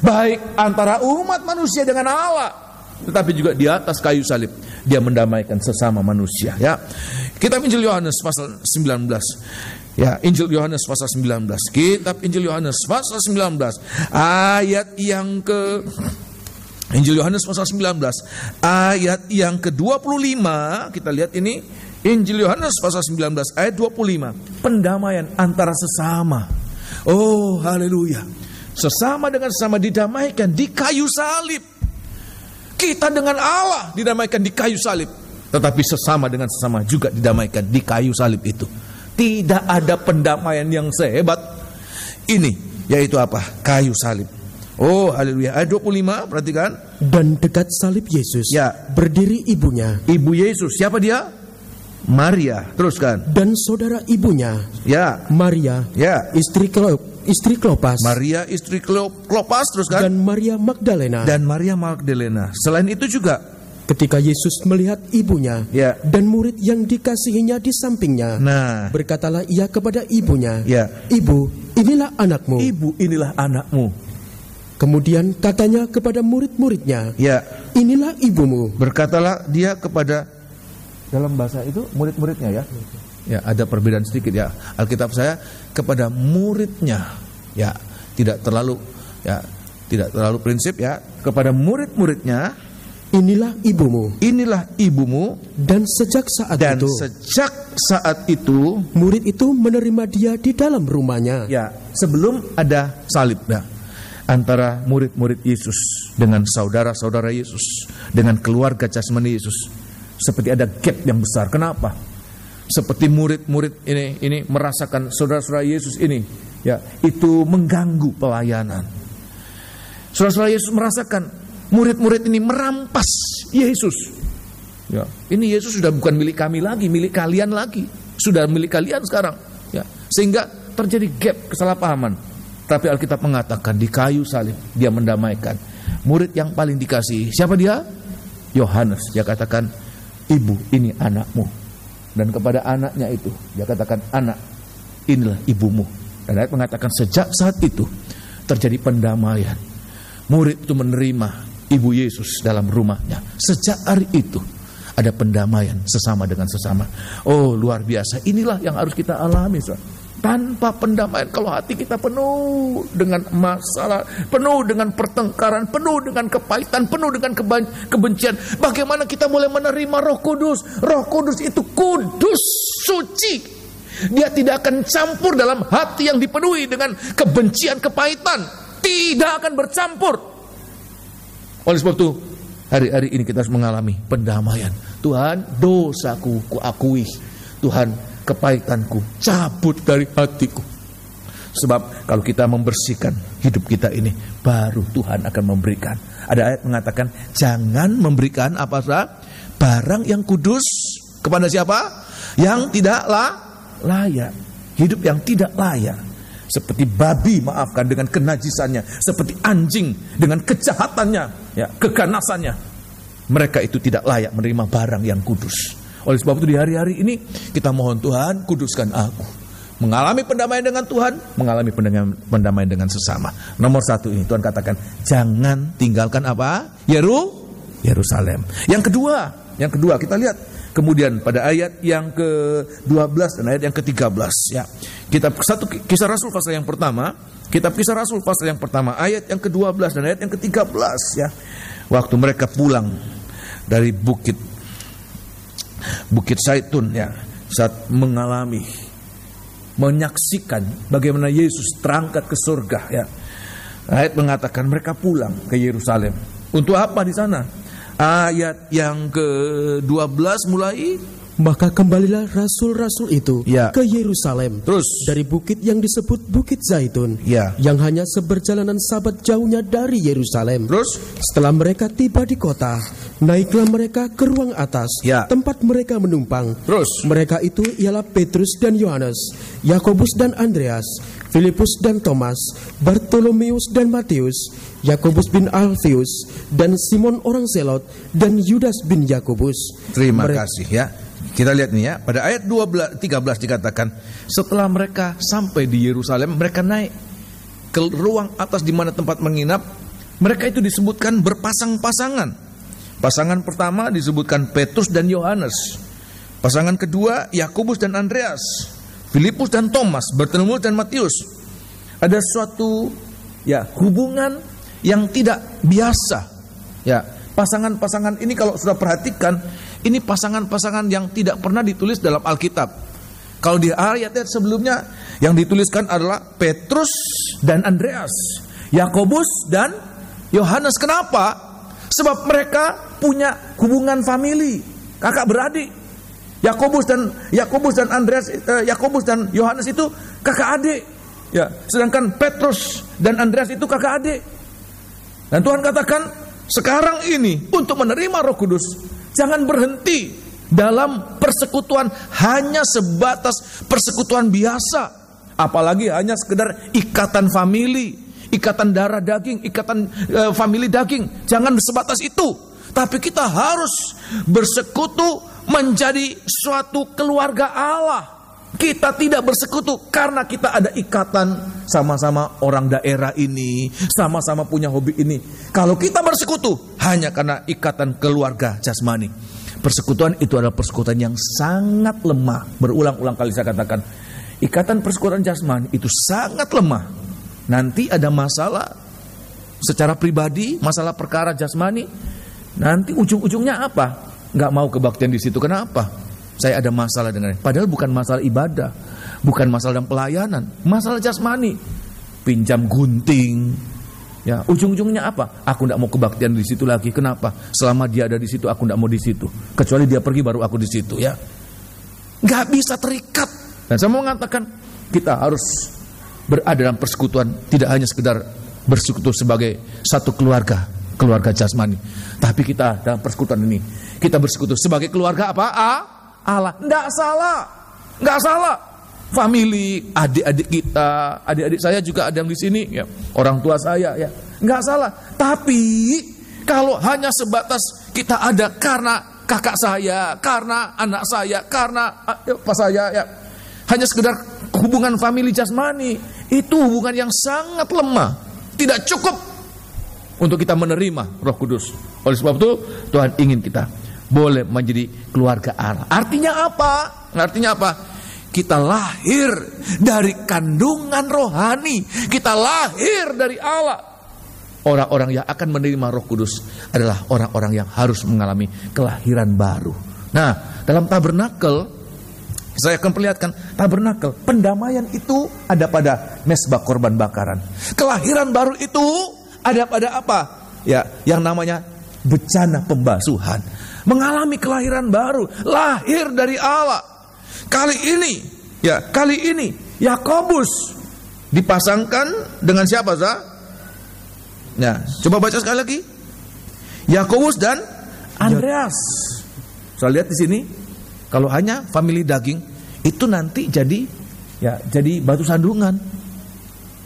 baik antara umat manusia dengan Allah, tetapi juga di atas kayu salib dia mendamaikan sesama manusia ya. Kitab Injil Yohanes pasal 19. Ya, Injil Yohanes pasal 19. Kitab Injil Yohanes pasal 19. Ayat yang ke Injil Yohanes pasal 19. Ayat yang ke-25, kita lihat ini Injil Yohanes pasal 19 ayat 25. Pendamaian antara sesama. Oh, haleluya. Sesama dengan sesama didamaikan di kayu salib. Kita dengan Allah didamaikan di kayu salib. Tetapi sesama dengan sesama juga didamaikan di kayu salib itu. Tidak ada pendamaian yang sehebat ini, yaitu apa? Kayu salib. Oh, haleluya. Ayat 25, perhatikan. Dan dekat salib Yesus berdiri ibunya. Ibu Yesus, siapa dia? Maria. Teruskan. Dan saudara ibunya, Maria, istri Klopas. Maria istri Klopas, teruskan. Dan Maria Magdalena. Selain itu juga, ketika Yesus melihat ibunya dan murid yang dikasihinya di sampingnya, berkatalah ia kepada ibunya, Ibu, inilah anakmu. Ibu, inilah anakmu. Kemudian katanya kepada murid-muridnya, inilah ibumu. Berkatalah dia kepada, dalam bahasa itu murid-muridnya ya. Ya, ada perbedaan sedikit ya. Alkitab saya kepada muridnya. Ya, tidak terlalu prinsip ya. Kepada murid-muridnya, inilah ibumu. Inilah ibumu. Dan sejak saat itu murid itu menerima dia di dalam rumahnya. Ya, sebelum ada salib antara murid-murid Yesus dengan saudara-saudara Yesus, dengan keluarga jasmani Yesus, seperti ada gap yang besar. Kenapa? Seperti murid-murid ini merasakan saudara-saudara Yesus ini ya, itu mengganggu pelayanan. Saudara-saudara, Yesus merasakan murid-murid ini merampas Yesus. Ya, ini Yesus sudah bukan milik kami lagi, milik kalian lagi. Sudah milik kalian sekarang. Ya, sehingga terjadi gap, kesalahpahaman. Tapi Alkitab mengatakan di kayu salib dia mendamaikan. Murid yang paling dikasihi, siapa dia? Yohanes. Dia katakan, ibu, ini anakmu. Dan kepada anaknya itu dia katakan, anak, inilah ibumu. Dan ayat mengatakan sejak saat itu terjadi pendamaian. Murid itu menerima ibu Yesus dalam rumahnya. Sejak hari itu ada pendamaian sesama dengan sesama. Oh, luar biasa. Inilah yang harus kita alami, saudara. Tanpa pendamaian, kalau hati kita penuh dengan masalah, penuh dengan pertengkaran, penuh dengan kepahitan, penuh dengan kebencian, bagaimana kita boleh menerima Roh Kudus? Roh Kudus itu kudus, suci. Dia tidak akan campur dalam hati yang dipenuhi dengan kebencian, kepahitan. Tidak akan bercampur. Oleh sebab itu, hari-hari ini kita harus mengalami pendamaian. Tuhan, dosaku kuakui. Tuhan, kepahitanku cabut dari hatiku. Sebab kalau kita membersihkan hidup kita ini, baru Tuhan akan memberikan. Ada ayat mengatakan, jangan memberikan apa saja barang yang kudus kepada siapa? Yang tidak layak. Hidup yang tidak layak. Seperti babi, maafkan, dengan kenajisannya. Seperti anjing dengan kejahatannya, ya, keganasannya. Mereka itu tidak layak menerima barang yang kudus. Oleh sebab itu di hari-hari ini kita mohon Tuhan, kuduskan aku. Mengalami pendamaian dengan Tuhan, mengalami pendamaian dengan sesama. Nomor satu ini Tuhan katakan, jangan tinggalkan apa? Yerusalem. Yang kedua kita lihat kemudian pada ayat yang ke-12 dan ayat yang ke-13, ya. Kitab Kisah Rasul pasal yang pertama, ayat yang ke-12 dan ayat yang ke-13, ya. Waktu mereka pulang dari Bukit Zaitun, ya, saat menyaksikan bagaimana Yesus terangkat ke surga, ya. Ayat mengatakan mereka pulang ke Yerusalem. Untuk apa di sana? Ayat yang ke-12 mulai, maka kembalilah rasul-rasul itu, ya, ke Yerusalem. Terus dari bukit yang disebut Bukit Zaitun, ya, yang hanya seberjalanan sabat jauhnya dari Yerusalem. Terus setelah mereka tiba di kota, naiklah mereka ke ruang atas, ya, tempat mereka menumpang. Terus mereka itu ialah Petrus dan Yohanes, Yakobus dan Andreas, Filipus dan Thomas, Bartolomeus dan Matius, Yakobus bin Alfius, dan Simon orang Zelot, dan Yudas bin Yakobus. Terima kasih, ya. Kita lihat nih, ya, pada ayat 13 dikatakan, setelah mereka sampai di Yerusalem, mereka naik ke ruang atas di mana tempat menginap. Mereka itu disebutkan berpasang-pasangan. Pasangan pertama disebutkan Petrus dan Yohanes. Pasangan kedua Yakobus dan Andreas, Filipus dan Thomas, Bartolomeus dan Matius. Ada suatu, ya, hubungan yang tidak biasa, ya. Pasangan-pasangan ini kalau sudah perhatikan, ini pasangan-pasangan yang tidak pernah ditulis dalam Alkitab. Kalau di ayat-ayat sebelumnya yang dituliskan adalah Petrus dan Andreas, Yakobus dan Yohanes. Kenapa? Sebab mereka punya hubungan famili, kakak beradik. Yakobus dan Andreas, Yakobus dan Yohanes itu kakak adik, ya. Sedangkan Petrus dan Andreas itu kakak adik. Dan Tuhan katakan, sekarang ini untuk menerima Roh Kudus, jangan berhenti dalam persekutuan hanya sebatas persekutuan biasa, apalagi hanya sekedar ikatan famili, ikatan darah daging, ikatan famili daging. Jangan sebatas itu, tapi kita harus bersekutu menjadi suatu keluarga Allah. Kita tidak bersekutu karena kita ada ikatan sama-sama orang daerah ini, sama-sama punya hobi ini. Kalau kita bersekutu hanya karena ikatan keluarga jasmani, persekutuan itu adalah persekutuan yang sangat lemah. Berulang-ulang kali saya katakan, ikatan persekutuan jasmani itu sangat lemah. Nanti ada masalah secara pribadi, masalah perkara jasmani, nanti ujung-ujungnya apa? Nggak mau kebaktian di situ. Kenapa? Saya ada masalah dengan ini. Padahal bukan masalah ibadah, bukan masalah dalam pelayanan, masalah jasmani. Pinjam gunting, ya, ujung-ujungnya apa? Aku tidak mau kebaktian di situ lagi. Kenapa? Selama dia ada di situ, aku tidak mau di situ. Kecuali dia pergi, baru aku di situ, ya. Nggak bisa terikat. Dan saya mau mengatakan, kita harus berada dalam persekutuan tidak hanya sekedar bersekutu sebagai satu keluarga jasmani, tapi kita dalam persekutuan ini kita bersekutu sebagai keluarga apa? Allah. Enggak salah. Family, adik-adik kita, adik-adik saya juga ada yang di sini, ya, orang tua saya, ya, enggak salah. Tapi kalau hanya sebatas kita ada karena kakak saya, karena anak saya, karena apa saya, ya, hanya sekedar hubungan family jasmani, itu hubungan yang sangat lemah, tidak cukup untuk kita menerima Roh Kudus. Oleh sebab itu Tuhan ingin kita boleh menjadi keluarga Allah. Artinya apa? Kita lahir dari kandungan rohani, kita lahir dari Allah. Orang-orang yang akan menerima Roh Kudus adalah orang-orang yang harus mengalami kelahiran baru. Nah, dalam tabernakel, saya akan perlihatkan tabernakel, pendamaian itu ada pada mezbah korban bakaran. Kelahiran baru itu ada pada apa? Ya, yang namanya bejana pembasuhan. Mengalami kelahiran baru, lahir dari Allah. Kali ini Yakobus dipasangkan dengan siapa, Zah? Nah, coba baca sekali lagi. Yakobus dan Andreas. Saya lihat di sini, kalau hanya family daging itu nanti jadi batu sandungan.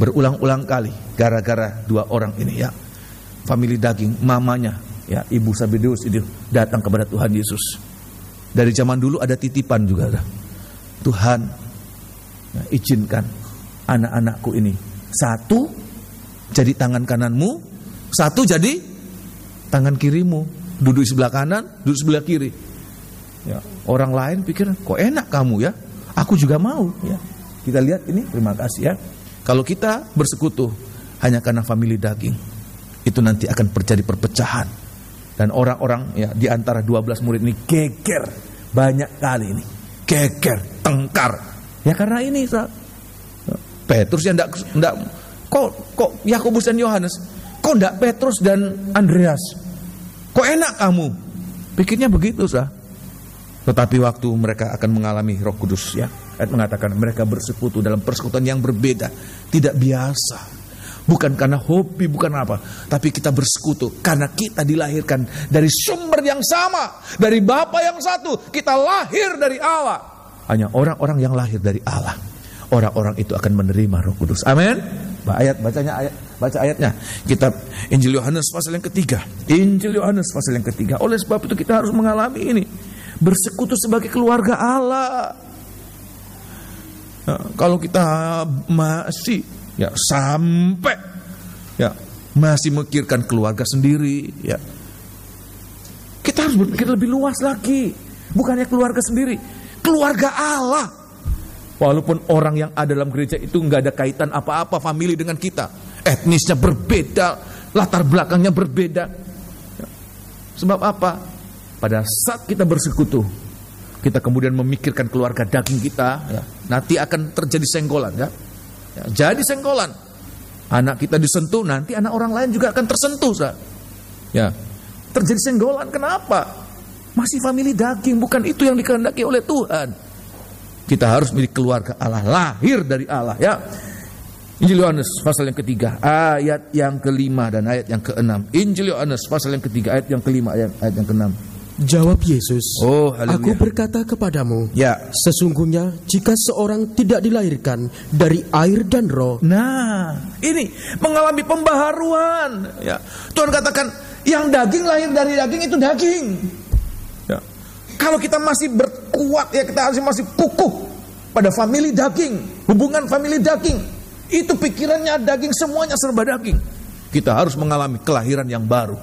Berulang-ulang kali gara-gara dua orang ini, ya. Family daging, mamanya, ya, Ibu Sabedeus itu datang kepada Tuhan Yesus. Dari zaman dulu ada titipan juga, Tuhan, ya, izinkan anak-anakku ini satu jadi tangan kananmu, satu jadi tangan kirimu, duduk sebelah kanan, duduk sebelah kiri. Ya, orang lain pikir, kok enak kamu, ya, aku juga mau, ya. Kita lihat ini, terima kasih, ya. Kalau kita bersekutu hanya karena family daging, itu nanti akan terjadi perpecahan. Dan orang-orang, ya, di antara 12 murid ini geger banyak kali ini. Geger, tengkar. Ya karena ini, Petrus yang enggak kok Yakobus dan Yohanes, kok enggak Petrus dan Andreas? Kok enak kamu? Pikirnya begitu, Tetapi waktu mereka akan mengalami Roh Kudus, ya, ayat mengatakan mereka bersekutu dalam persekutuan yang berbeda, tidak biasa. Bukan karena hobi, bukan apa, tapi kita bersekutu karena kita dilahirkan dari sumber yang sama, dari Bapa yang satu. Kita lahir dari Allah. Hanya orang-orang yang lahir dari Allah, orang-orang itu akan menerima Roh Kudus. Amin. Baca ayatnya. Kitab Injil Yohanes pasal yang ketiga. Injil Yohanes pasal yang ketiga. Oleh sebab itu kita harus mengalami ini, bersekutu sebagai keluarga Allah. Nah, kalau kita masih, ya, sampai, ya, masih memikirkan keluarga sendiri, ya, kita harus berpikir lebih luas lagi. Bukannya keluarga sendiri, keluarga Allah. Walaupun orang yang ada dalam gereja itu nggak ada kaitan apa-apa famili dengan kita, etnisnya berbeda, latar belakangnya berbeda, ya. Sebab apa? Pada saat kita bersekutu, kita kemudian memikirkan keluarga daging kita, ya, nanti akan terjadi senggolan, ya. Ya, jadi senggolan. Anak kita disentuh, nanti anak orang lain juga akan tersentuh, ya. Terjadi senggolan. Kenapa? Masih famili daging, bukan itu yang dikehendaki oleh Tuhan. Kita harus menjadi keluarga Allah, lahir dari Allah, ya. Injil Yohanes pasal yang ketiga, ayat yang kelima dan ayat yang keenam. Injil Yohanes pasal yang ketiga, ayat yang kelima, ayat yang keenam. Jawab Yesus, Aku berkata kepadamu, ya, sesungguhnya jika seorang tidak dilahirkan dari air dan roh. Nah, ini mengalami pembaharuan, ya. Tuhan katakan, yang daging lahir dari daging itu daging, ya. Kalau kita masih berkuat, ya, kita masih kukuh pada famili daging, hubungan famili daging, itu pikirannya daging, semuanya serba daging. Kita harus mengalami kelahiran yang baru.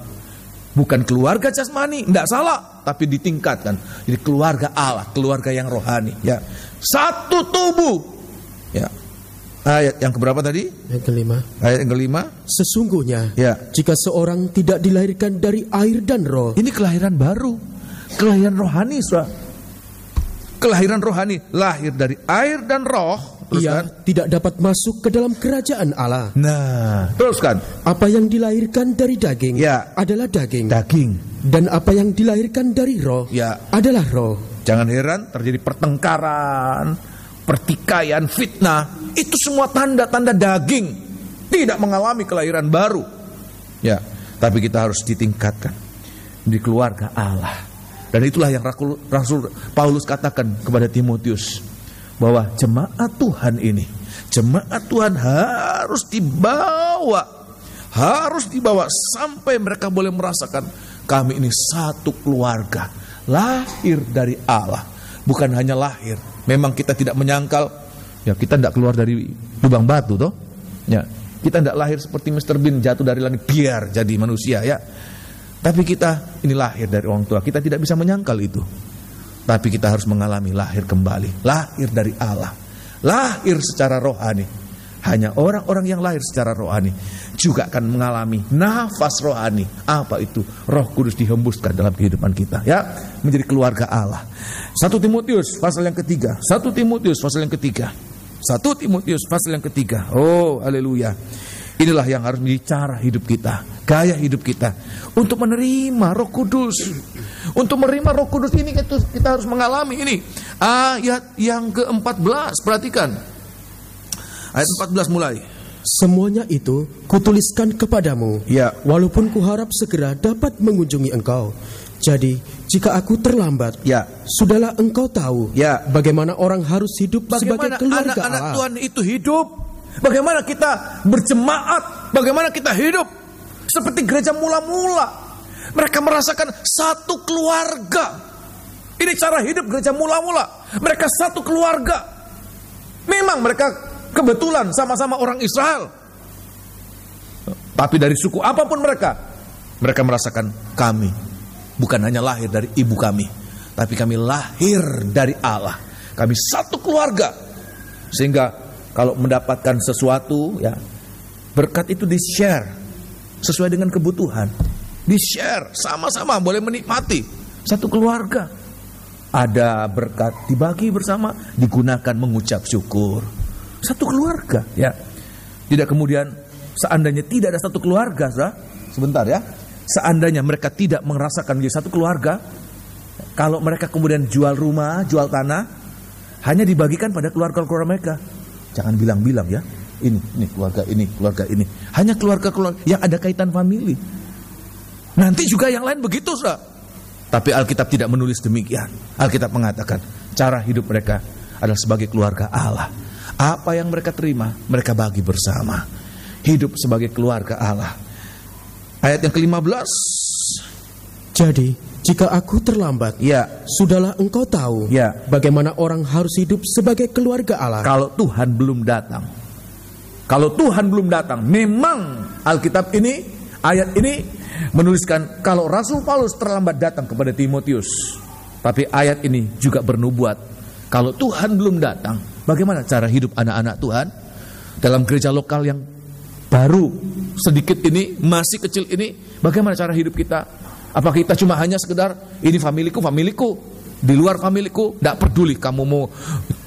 Bukan keluarga jasmani, tidak salah, tapi ditingkatkan jadi keluarga Allah, keluarga yang rohani, ya. Satu tubuh, ya. Ayat yang keberapa tadi? Yang kelima. Ayat yang kelima. Sesungguhnya, ya, jika seorang tidak dilahirkan dari air dan roh. Ini kelahiran baru, kelahiran rohani, kelahiran rohani, lahir dari air dan roh. Ia tidak dapat masuk ke dalam kerajaan Allah. Nah, teruskan. Apa yang dilahirkan dari daging, ya, adalah daging. Daging. Dan apa yang dilahirkan dari roh, ya, adalah roh. Jangan heran terjadi pertengkaran, pertikaian, fitnah. itu semua tanda-tanda daging, tidak mengalami kelahiran baru. Ya, tapi kita harus ditingkatkan di keluarga Allah. Dan itulah yang Rasul Paulus katakan kepada Timotius, bahwa jemaat Tuhan ini, jemaat Tuhan harus dibawa sampai mereka boleh merasakan kami ini satu keluarga, lahir dari Allah. Bukan hanya lahir, memang kita tidak menyangkal, ya kita tidak keluar dari lubang batu toh. Ya, kita tidak lahir seperti Mr. Bean jatuh dari langit biar jadi manusia ya. Tapi kita ini lahir dari orang tua, kita tidak bisa menyangkal itu. Tapi kita harus mengalami lahir kembali, lahir dari Allah, lahir secara rohani. Hanya orang-orang yang lahir secara rohani juga akan mengalami nafas rohani. Apa itu? Roh Kudus dihembuskan dalam kehidupan kita, ya, menjadi keluarga Allah. 1 Timotius pasal yang ketiga. 1 Timotius pasal yang ketiga. 1 Timotius pasal yang ketiga. Oh, haleluya. Inilah yang harus menjadi cara hidup kita, gaya hidup kita, untuk menerima Roh Kudus. Untuk menerima Roh Kudus ini kita harus mengalami ini. Ayat yang ke-14, perhatikan. Ayat 14 mulai. Semuanya itu kutuliskan kepadamu, ya, walaupun kuharap segera dapat mengunjungi engkau. Jadi jika aku terlambat, ya, sudahlah engkau tahu, ya, bagaimana orang harus hidup sebagai keluarga anak-anak Allah. Tuhan itu hidup. Bagaimana kita berjemaat, bagaimana kita hidup seperti gereja mula-mula. Mereka merasakan satu keluarga. Ini cara hidup gereja mula-mula. Mereka satu keluarga. Memang mereka kebetulan sama-sama orang Israel, tapi dari suku apapun mereka merasakan kami bukan hanya lahir dari ibu kami, tapi kami lahir dari Allah. Kami satu keluarga. Sehingga kalau mendapatkan sesuatu, ya, berkat itu di-share sesuai dengan kebutuhan. Di-share, sama-sama boleh menikmati. Satu keluarga. Ada berkat dibagi bersama, digunakan mengucap syukur. Satu keluarga, ya. Tidak kemudian seandainya tidak ada satu keluarga, sebentar ya. Seandainya mereka tidak merasakan menjadi satu keluarga, kalau mereka kemudian jual rumah, jual tanah, hanya dibagikan pada keluarga-keluarga mereka. Jangan bilang-bilang ya, ini keluarga ini. Hanya keluarga-keluarga yang ada kaitan famili. Nanti juga yang lain begitu, saudara. Tapi Alkitab tidak menulis demikian. Alkitab mengatakan cara hidup mereka adalah sebagai keluarga Allah. Apa yang mereka terima, mereka bagi bersama. Hidup sebagai keluarga Allah. Ayat yang ke-15. Jadi jika aku terlambat, ya, sudahlah engkau tahu, ya, bagaimana orang harus hidup sebagai keluarga Allah. Kalau Tuhan belum datang, memang Alkitab ini, ayat ini menuliskan kalau Rasul Paulus terlambat datang kepada Timotius. Tapi ayat ini juga bernubuat, kalau Tuhan belum datang, bagaimana cara hidup anak-anak Tuhan dalam gereja lokal yang baru sedikit ini, masih kecil ini, bagaimana cara hidup kita? Apakah kita cuma hanya sekedar ini familiku, di luar familiku, tidak peduli. Kamu mau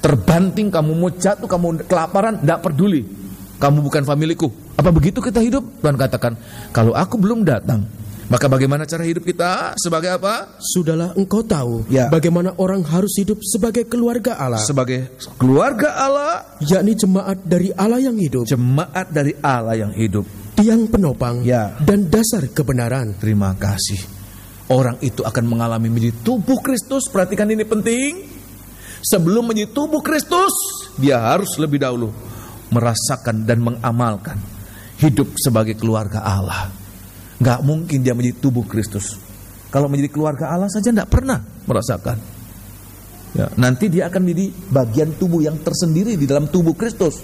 terbanting, kamu mau jatuh, kamu kelaparan, tidak peduli. Kamu bukan familiku. Apa begitu kita hidup? Tuhan katakan, kalau aku belum datang, maka bagaimana cara hidup kita sebagai apa? Sudahlah engkau tahu, ya, bagaimana orang harus hidup sebagai keluarga Allah. Sebagai keluarga Allah, yakni jemaat dari Allah yang hidup. Jemaat dari Allah yang hidup. Tiang penopang, ya, dan dasar kebenaran. Terima kasih. Orang itu akan mengalami menjadi tubuh Kristus. Perhatikan ini penting. Sebelum menjadi tubuh Kristus, dia harus lebih dahulu merasakan dan mengamalkan hidup sebagai keluarga Allah. Gak mungkin dia menjadi tubuh Kristus kalau menjadi keluarga Allah saja tidak pernah merasakan. Ya, nanti dia akan menjadi bagian tubuh yang tersendiri di dalam tubuh Kristus.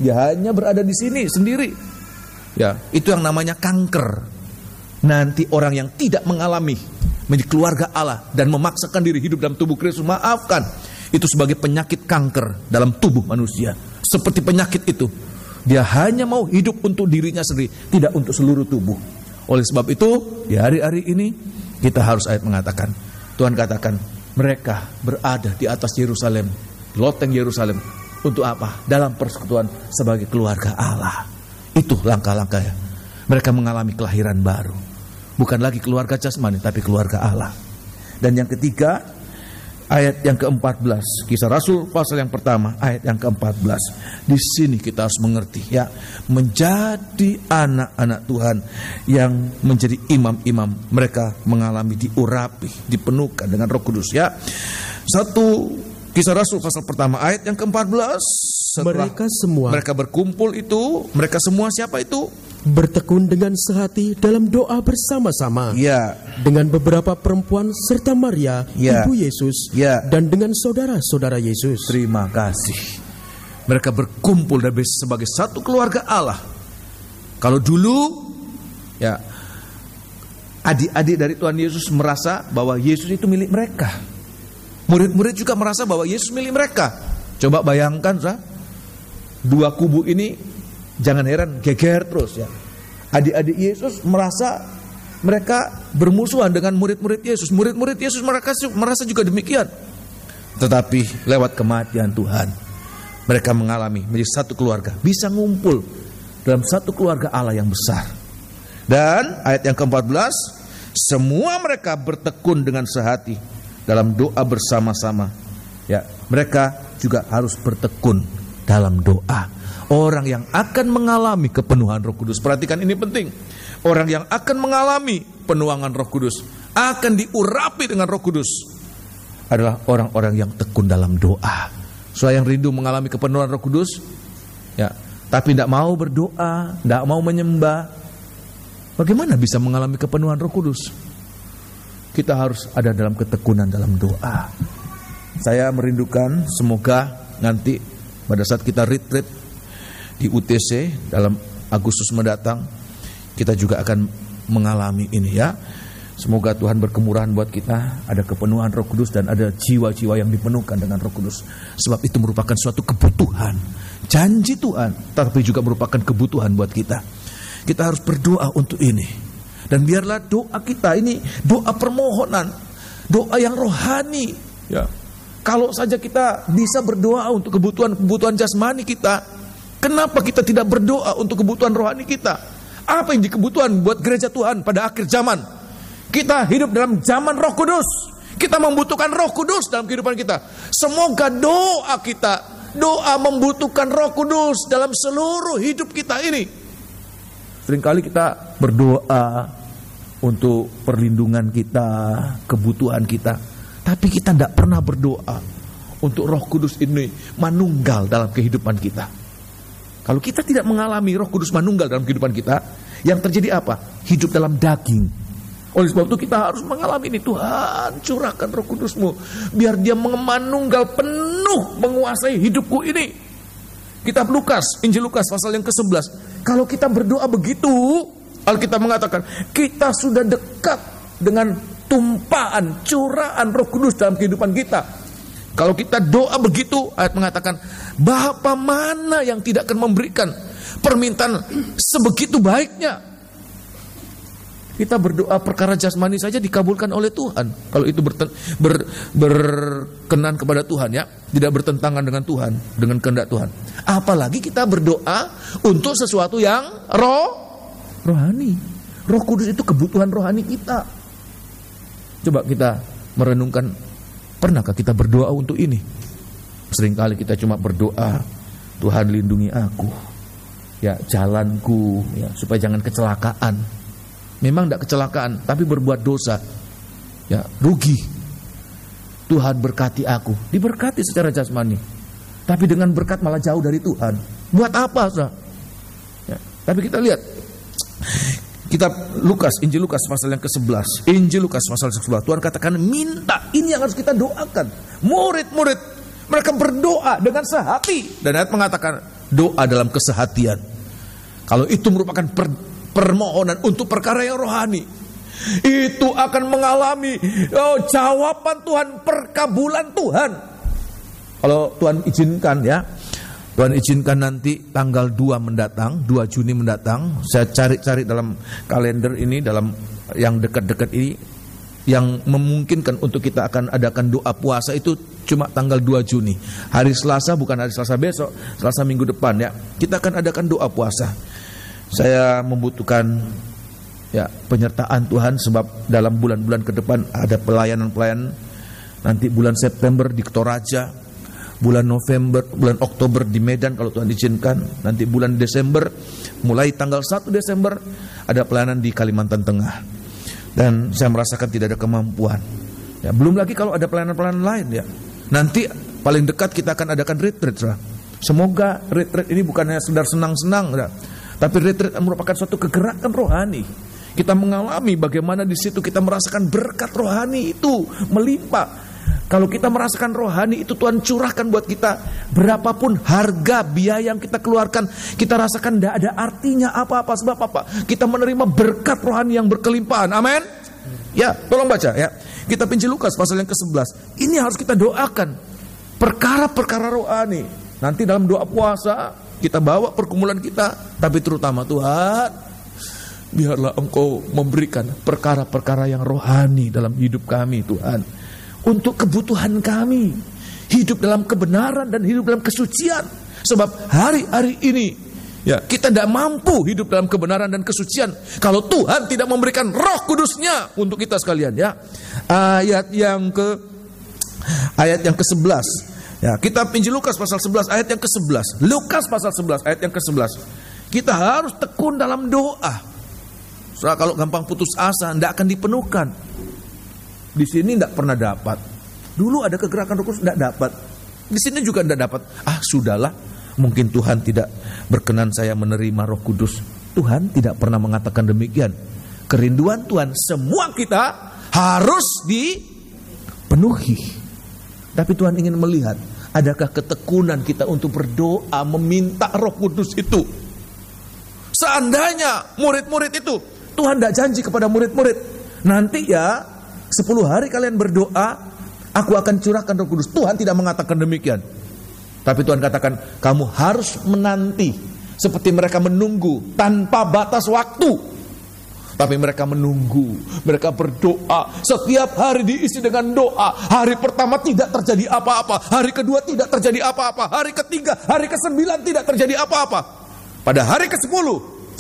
Dia hanya berada di sini sendiri. Ya, itu yang namanya kanker. Nanti orang yang tidak mengalami menjadi keluarga Allah dan memaksakan diri hidup dalam tubuh Kristus, maafkan, itu sebagai penyakit kanker dalam tubuh manusia. Seperti penyakit itu, dia hanya mau hidup untuk dirinya sendiri, tidak untuk seluruh tubuh. Oleh sebab itu, di hari-hari ini kita harus ayat mengatakan, Tuhan katakan, mereka berada di atas Yerusalem, loteng Yerusalem, untuk apa? Dalam persekutuan sebagai keluarga Allah. Itu langkah-langkahnya. Mereka mengalami kelahiran baru. Bukan lagi keluarga jasmani, tapi keluarga Allah. Dan yang ketiga, ayat yang ke-14. Kisah Rasul pasal yang pertama ayat yang ke-14. Di sini kita harus mengerti ya, menjadi anak-anak Tuhan yang menjadi imam-imam, mereka mengalami diurapi, dipenuhkan dengan Roh Kudus ya. Kisah Rasul pasal pertama ayat yang ke-14. Mereka berkumpul itu, mereka semua siapa itu? Bertekun dengan sehati dalam doa bersama-sama ya, dengan beberapa perempuan serta Maria ya, ibu Yesus ya, dan dengan saudara-saudara Yesus. Terima kasih. Mereka berkumpul sebagai satu keluarga Allah. Kalau dulu ya, adik-adik dari Tuhan Yesus merasa bahwa Yesus itu milik mereka. Murid-murid juga merasa bahwa Yesus milik mereka. Coba bayangkan, dua kubu ini jangan heran geger terus ya. Adik-adik Yesus merasa mereka bermusuhan dengan murid-murid Yesus. Murid-murid Yesus merasa juga demikian. Tetapi lewat kematian Tuhan, mereka mengalami menjadi satu keluarga, bisa ngumpul dalam satu keluarga Allah yang besar. Dan ayat yang ke-14, semua mereka bertekun dengan sehati dalam doa bersama-sama. Ya, mereka juga harus bertekun dalam doa. Orang yang akan mengalami kepenuhan Roh Kudus, perhatikan ini penting. Orang yang akan mengalami penuangan Roh Kudus, akan diurapi dengan Roh Kudus, adalah orang-orang yang tekun dalam doa. Soalnya yang rindu mengalami kepenuhan Roh Kudus, ya, tapi tidak mau berdoa, tidak mau menyembah, bagaimana bisa mengalami kepenuhan Roh Kudus? Kita harus ada dalam ketekunan dalam doa. Saya merindukan semoga nanti pada saat kita retreat di UTC dalam Agustus mendatang, kita juga akan mengalami ini ya. Semoga Tuhan berkemurahan buat kita, ada kepenuhan Roh Kudus dan ada jiwa-jiwa yang dipenuhkan dengan Roh Kudus. Sebab itu merupakan suatu kebutuhan, janji Tuhan, tapi juga merupakan kebutuhan buat kita. Kita harus berdoa untuk ini. Dan biarlah doa kita ini doa permohonan, doa yang rohani ya. Kalau saja kita bisa berdoa untuk kebutuhan jasmani kita, kenapa kita tidak berdoa untuk kebutuhan rohani kita? Apa yang kebutuhan buat gereja Tuhan pada akhir zaman? Kita hidup dalam zaman Roh Kudus. Kita membutuhkan Roh Kudus dalam kehidupan kita. Semoga doa kita, doa membutuhkan Roh Kudus dalam seluruh hidup kita ini. Seringkali kita berdoa untuk perlindungan kita, kebutuhan kita, tapi kita tidak pernah berdoa untuk Roh Kudus ini manunggal dalam kehidupan kita. Kalau kita tidak mengalami Roh Kudus manunggal dalam kehidupan kita, yang terjadi apa? Hidup dalam daging. Oleh sebab itu kita harus mengalami ini. Tuhan, curahkan Roh Kudus-Mu, biar Dia manunggal penuh menguasai hidupku ini. Kitab Lukas, Injil Lukas pasal yang ke-11. Kalau kita berdoa begitu, Alkitab mengatakan kita sudah dekat dengan tumpahan, curahan Roh Kudus dalam kehidupan kita. Kalau kita doa begitu, ayat mengatakan, Bapa mana yang tidak akan memberikan permintaan sebegitu baiknya. Kita berdoa perkara jasmani saja dikabulkan oleh Tuhan. Kalau itu berkenan kepada Tuhan ya, tidak bertentangan dengan Tuhan, dengan kehendak Tuhan. Apalagi kita berdoa untuk sesuatu yang rohani. Roh Kudus itu kebutuhan rohani kita. Coba kita merenungkan, pernahkah kita berdoa untuk ini? Seringkali kita cuma berdoa, Tuhan lindungi aku, ya jalanku, ya supaya jangan kecelakaan. Memang tidak kecelakaan, tapi berbuat dosa, ya rugi. Tuhan berkati aku, diberkati secara jasmani, tapi dengan berkat malah jauh dari Tuhan. Buat apa? Ya, tapi kita lihat kitab Lukas, Injil Lukas pasal yang ke-11. Injil Lukas pasal yang ke-11. Tuhan katakan minta, ini yang harus kita doakan. Murid-murid mereka berdoa dengan sehati, dan ayat mengatakan doa dalam kesehatian. Kalau itu merupakan permohonan untuk perkara yang rohani, itu akan mengalami jawaban Tuhan, perkabulan Tuhan. Kalau Tuhan izinkan ya, Tuhan izinkan nanti tanggal 2 mendatang, 2 Juni mendatang, saya cari-cari dalam kalender ini, dalam yang dekat-dekat ini, yang memungkinkan untuk kita akan adakan doa puasa itu cuma tanggal 2 Juni. Hari Selasa, bukan hari Selasa besok, Selasa minggu depan ya, kita akan adakan doa puasa. Saya membutuhkan ya penyertaan Tuhan, sebab dalam bulan-bulan ke depan ada pelayanan-pelayanan nanti bulan September di Toraja, bulan November, bulan Oktober di Medan kalau Tuhan izinkan, nanti bulan Desember, mulai tanggal 1 Desember ada pelayanan di Kalimantan Tengah. Dan saya merasakan tidak ada kemampuan. Ya, belum lagi kalau ada pelayanan-pelayanan lain ya. Nanti paling dekat kita akan adakan retreat. Semoga retreat ini bukannya sekedar senang-senang, tapi retreat merupakan suatu kegerakan rohani. Kita mengalami bagaimana di situ kita merasakan berkat rohani itu melimpah. Kalau kita merasakan rohani itu Tuhan curahkan buat kita, berapapun harga biaya yang kita keluarkan, kita rasakan tidak ada artinya apa-apa. Sebab apa? Kita menerima berkat rohani yang berkelimpahan. Amin. Ya, tolong baca ya. Kita pinci Lukas pasal yang ke-11. Ini harus kita doakan. Perkara-perkara rohani. Nanti dalam doa puasa kita bawa pergumulan kita, tapi terutama Tuhan, biarlah Engkau memberikan perkara-perkara yang rohani dalam hidup kami Tuhan. Untuk kebutuhan kami, hidup dalam kebenaran dan hidup dalam kesucian. Sebab hari-hari ini ya, kita tidak mampu hidup dalam kebenaran dan kesucian kalau Tuhan tidak memberikan Roh Kudus-Nya untuk kita sekalian ya. Ayat yang ke-11. Ya, kita pinjam Lukas pasal 11 ayat yang ke-11. Lukas pasal 11 ayat yang ke-11. Kita harus tekun dalam doa. Soalnya kalau gampang putus asa, tidak akan dipenuhkan. Di sini tidak pernah dapat. Dulu ada kegerakan Roh Kudus, tidak dapat. Di sini juga tidak dapat. Sudahlah, mungkin Tuhan tidak berkenan saya menerima Roh Kudus. Tuhan tidak pernah mengatakan demikian. Kerinduan Tuhan semua kita harus dipenuhi. Tapi Tuhan ingin melihat, adakah ketekunan kita untuk berdoa meminta Roh Kudus itu. Seandainya murid-murid itu, Tuhan tidak janji kepada murid-murid, nanti ya 10 hari kalian berdoa, aku akan curahkan Roh Kudus. Tuhan tidak mengatakan demikian. Tapi Tuhan katakan, kamu harus menanti. Seperti mereka menunggu tanpa batas waktu. Tapi mereka menunggu, mereka berdoa. Setiap hari diisi dengan doa. Hari pertama tidak terjadi apa-apa. Hari kedua tidak terjadi apa-apa. Hari ketiga, hari ke-9 tidak terjadi apa-apa. Pada hari ke-10,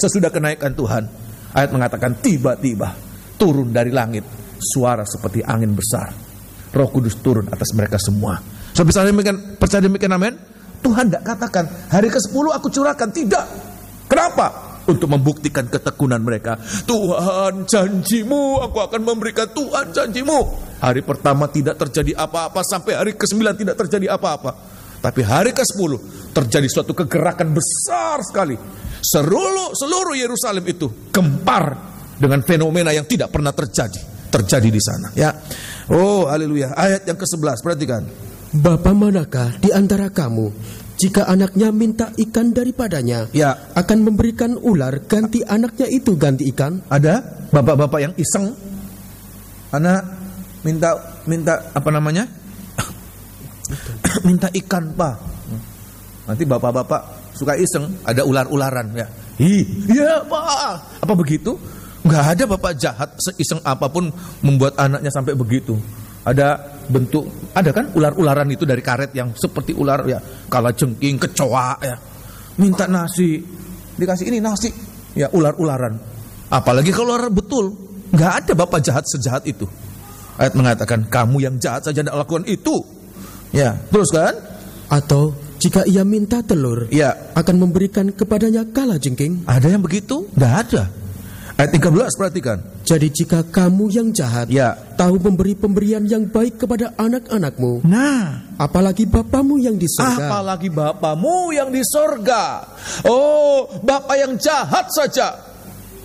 sesudah kenaikan Tuhan, ayat mengatakan tiba-tiba turun dari langit suara seperti angin besar. Roh Kudus turun atas mereka semua. So, bisa percaya demikian, amin? Tuhan tidak katakan hari ke-10 aku curahkan, tidak. Kenapa? Untuk membuktikan ketekunan mereka. Tuhan janjimu, aku akan memberikan. Tuhan janjimu. Hari pertama tidak terjadi apa-apa, sampai hari ke-9 tidak terjadi apa-apa. Tapi hari ke-10 terjadi suatu kegerakan besar sekali. Seluruh Yerusalem itu gempar dengan fenomena yang tidak pernah terjadi di sana ya. Oh haleluya. Ayat yang ke-11, perhatikan. Bapa manakah di antara kamu, jika anaknya minta ikan daripadanya, ya, akan memberikan ular ganti anaknya itu ganti ikan? Ada bapak-bapak yang iseng, anak minta apa namanya? Minta ikan, Pak. Nanti bapak-bapak suka iseng, ada ular-ularan ya. Iya, Pak. Apa begitu? Nggak ada bapak jahat seiseng apapun membuat anaknya sampai begitu. Ada kan ular-ularan itu dari karet yang seperti ular ya, kalajengking, kecoa ya. Minta nasi, dikasih ini nasi, ya ular-ularan. Apalagi kalau ular betul, nggak ada bapak jahat sejahat itu. Ayat mengatakan kamu yang jahat saja tidak lakukan itu. Ya, terus kan? Atau jika ia minta telur, ya, akan memberikan kepadanya kalajengking. Ada yang begitu? Nggak ada. Ayat 13, perhatikan. Jadi jika kamu yang jahat, ya, tahu memberi pemberian yang baik kepada anak-anakmu, apalagi Bapamu yang di sorga. Apalagi Bapamu yang di sorga. Oh, Bapa yang jahat saja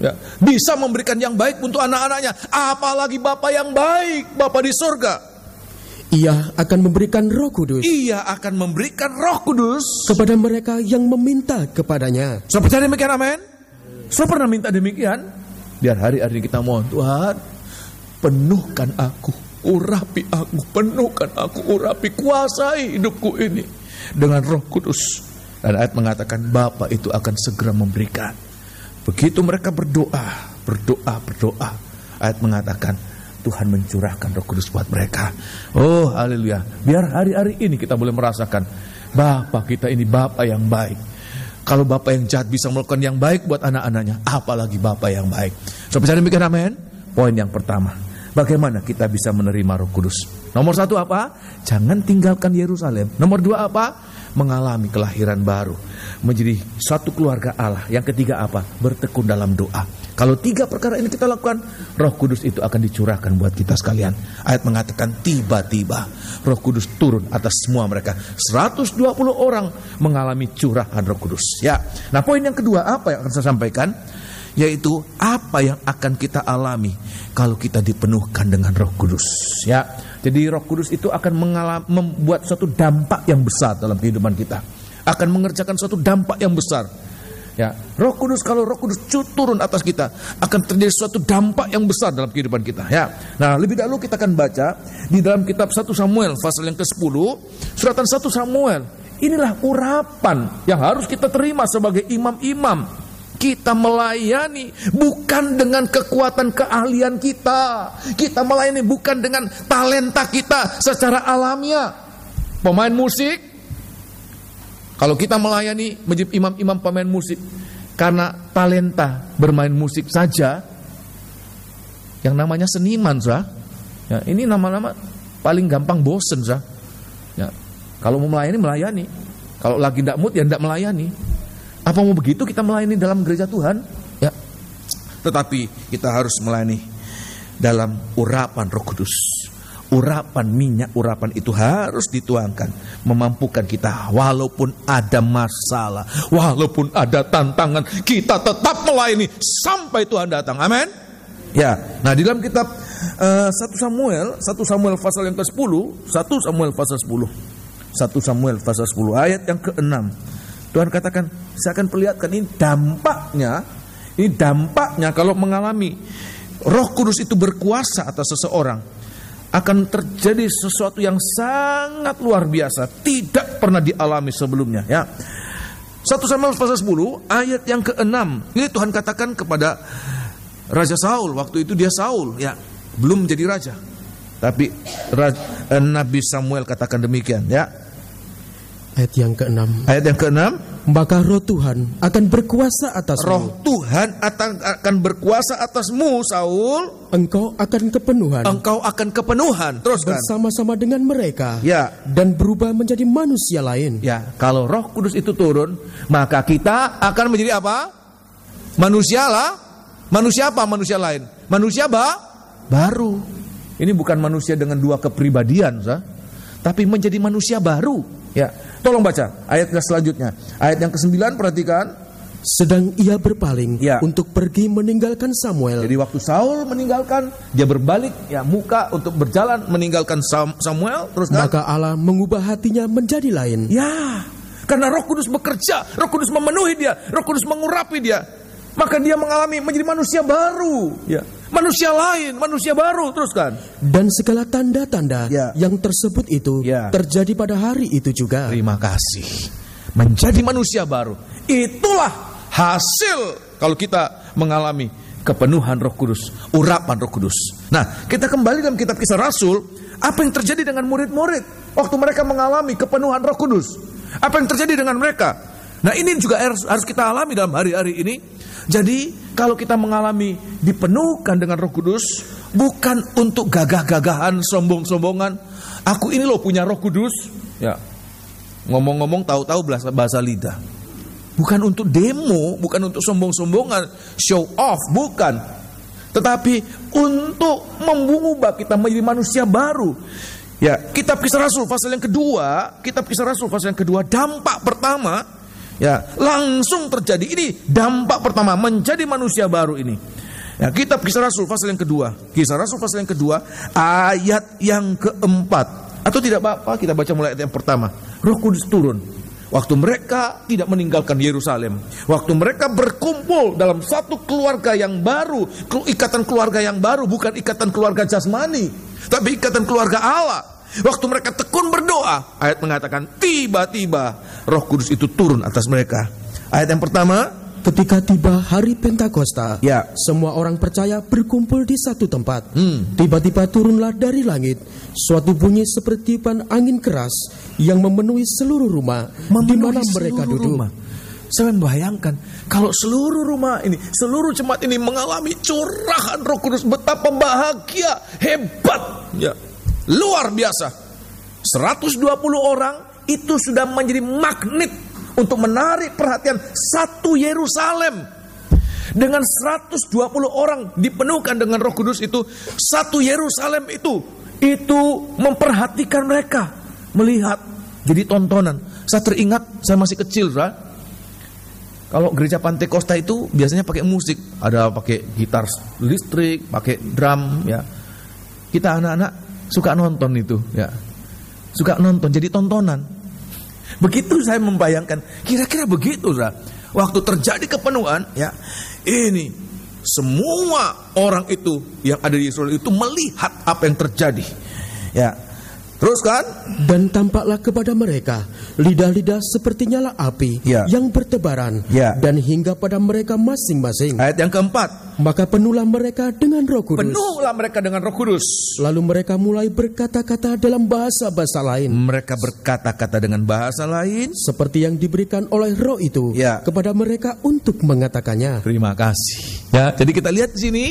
ya, bisa memberikan yang baik untuk anak-anaknya. Apalagi Bapa yang baik, Bapa di sorga. Ia akan memberikan Roh Kudus. Ia akan memberikan Roh Kudus kepada mereka yang meminta kepadanya. So, percaya demikian, amin? So, pernah minta demikian? Biar hari-hari kita mohon, Tuhan, penuhkan aku, urapi aku, penuhkan aku, urapi, kuasai hidupku ini dengan Roh Kudus. Dan ayat mengatakan Bapa itu akan segera memberikan. Begitu mereka berdoa. Ayat mengatakan Tuhan mencurahkan Roh Kudus buat mereka. Oh haleluya. Biar hari-hari ini kita boleh merasakan Bapa kita ini Bapa yang baik. Kalau Bapa yang jahat bisa melakukan yang baik buat anak-anaknya, apalagi Bapa yang baik. So, bisa demikian, amin? Poin yang pertama, bagaimana kita bisa menerima Roh Kudus? Nomor satu apa? Jangan tinggalkan Yerusalem. Nomor dua apa? Mengalami kelahiran baru, menjadi satu keluarga Allah. Yang ketiga apa? Bertekun dalam doa. Kalau 3 perkara ini kita lakukan, Roh Kudus itu akan dicurahkan buat kita sekalian. Ayat mengatakan tiba-tiba Roh Kudus turun atas semua mereka. 120 orang mengalami curahan Roh Kudus. Ya. Nah, poin yang kedua apa yang akan saya sampaikan? Yaitu apa yang akan kita alami kalau kita dipenuhkan dengan Roh Kudus. Ya. Jadi Roh Kudus itu akan membuat suatu dampak yang besar dalam kehidupan kita. Akan mengerjakan suatu dampak yang besar. Ya, Roh Kudus, kalau Roh Kudus turun atas kita, akan terjadi suatu dampak yang besar dalam kehidupan kita. Ya, nah lebih dahulu kita akan baca di dalam kitab 1 Samuel pasal yang ke-10, suratan 1 Samuel. Inilah urapan yang harus kita terima sebagai imam-imam. Kita melayani bukan dengan kekuatan keahlian kita. Kita melayani bukan dengan talenta kita secara alamiah. Pemain musik, kalau kita melayani menjadi imam-imam pemain musik karena talenta bermain musik saja, yang namanya seniman, sah. Ya, ini nama-nama paling gampang bosen, sah. Ya, kalau mau melayani. Kalau lagi tidak mood ya tidak melayani. Apa mau begitu kita melayani dalam gereja Tuhan? Ya. Tetapi kita harus melayani dalam urapan Roh Kudus. Urapan minyak, urapan itu harus dituangkan, memampukan kita walaupun ada masalah, walaupun ada tantangan, kita tetap melayani sampai Tuhan datang. Amin. Ya. Nah, di dalam kitab 1 Samuel pasal yang ke-10, 1 Samuel pasal 10. 1 Samuel pasal 10 ayat yang ke-6. Tuhan katakan, saya akan perlihatkan ini dampaknya kalau mengalami Roh Kudus itu berkuasa atas seseorang. Akan terjadi sesuatu yang sangat luar biasa, tidak pernah dialami sebelumnya. Ya, 1 Samuel pasal 10 ayat yang ke-6. Ini Tuhan katakan kepada Raja Saul. Waktu itu dia Saul, ya, belum menjadi raja. Tapi Nabi Samuel katakan demikian, ya. Ayat yang ke-6. Ayat yang ke-6. Maka Roh Tuhan akan berkuasa atasmu. Roh Tuhan akan berkuasa atasmu, Saul. Engkau akan kepenuhan. Teruskan. Bersama-sama dengan mereka. Ya. Dan berubah menjadi manusia lain. Ya. Kalau Roh Kudus itu turun, maka kita akan menjadi apa? Manusia lah. Manusia apa? Manusia lain. Manusia baru. Ini bukan manusia dengan 2 kepribadian, tapi menjadi manusia baru. Ya, tolong baca ayat selanjutnya. Ayat yang ke-9, perhatikan. Sedang ia berpaling, ya, untuk pergi meninggalkan Samuel. Jadi waktu Saul meninggalkan, dia berbalik ya muka untuk berjalan meninggalkan Samuel. Terus maka Allah mengubah hatinya menjadi lain. Ya, karena Roh Kudus bekerja, Roh Kudus memenuhi dia, Roh Kudus mengurapi dia. Maka dia mengalami menjadi manusia baru, ya, manusia lain, manusia baru. Teruskan. Dan segala tanda-tanda, ya, yang tersebut itu, ya, terjadi pada hari itu juga. Terima kasih. Menjadi manusia baru, itulah hasil kalau kita mengalami kepenuhan Roh Kudus, urapan Roh Kudus. Nah, kita kembali dalam kitab Kisah Rasul. Apa yang terjadi dengan murid-murid waktu mereka mengalami kepenuhan Roh Kudus? Apa yang terjadi dengan mereka? Nah, ini juga harus kita alami dalam hari-hari ini. Jadi kalau kita mengalami dipenuhkan dengan Roh Kudus, bukan untuk gagah-gagahan, sombong-sombongan. Aku ini loh punya Roh Kudus. Ya, ngomong-ngomong tahu-tahu bahasa lidah. Bukan untuk demo, bukan untuk sombong-sombongan, show off, bukan. Tetapi untuk mengubah kita menjadi manusia baru. Ya, kitab Kisah Rasul pasal yang kedua, dampak pertama. Ya, langsung terjadi. Ini dampak pertama menjadi manusia baru ini. Ya, kitab Kisah Rasul pasal yang kedua. Kisah Rasul pasal yang kedua ayat yang ke-4. Atau tidak apa-apa kita baca mulai ayat yang pertama. Roh Kudus turun waktu mereka tidak meninggalkan Yerusalem. Waktu mereka berkumpul dalam satu keluarga yang baru, ikatan keluarga yang baru, bukan ikatan keluarga jasmani, tapi ikatan keluarga Allah. Waktu mereka tekun berdoa, ayat mengatakan tiba-tiba Roh Kudus itu turun atas mereka. Ayat yang pertama, ketika tiba hari Pentakosta, ya, semua orang percaya berkumpul di satu tempat. Tiba-tiba turunlah dari langit suatu bunyi seperti tiupan angin keras yang memenuhi seluruh rumah di mana mereka duduk. Saya membayangkan kalau seluruh rumah ini, seluruh jemaat ini mengalami curahan Roh Kudus, betapa bahagia, hebat, ya, luar biasa. 120 orang itu sudah menjadi magnet untuk menarik perhatian satu Yerusalem. Dengan 120 orang dipenuhkan dengan Roh Kudus itu, satu Yerusalem itu memperhatikan mereka, melihat, jadi tontonan. Saya teringat, saya masih kecil, kalau gereja Pantai Kosta itu biasanya pakai musik, ada pakai gitar listrik, pakai drum, ya. Kita anak-anak suka nonton itu, ya. Suka nonton, jadi tontonan. Begitu saya membayangkan, kira-kira begitu, waktu terjadi kepenuhan, ya. Ini semua orang itu yang ada di Israel itu melihat apa yang terjadi, ya. Terus kan? Dan tampaklah kepada mereka lidah-lidah seperti nyala api yang bertebaran, dan hingga pada mereka masing-masing. Ayat yang keempat. Maka penuhlah mereka dengan Roh Kudus. Penuhlah mereka dengan Roh Kudus. Lalu mereka mulai berkata-kata dalam bahasa-bahasa lain. Mereka berkata-kata dengan bahasa lain seperti yang diberikan oleh Roh itu kepada mereka untuk mengatakannya. Terima kasih. Ya, jadi kita lihat di sini,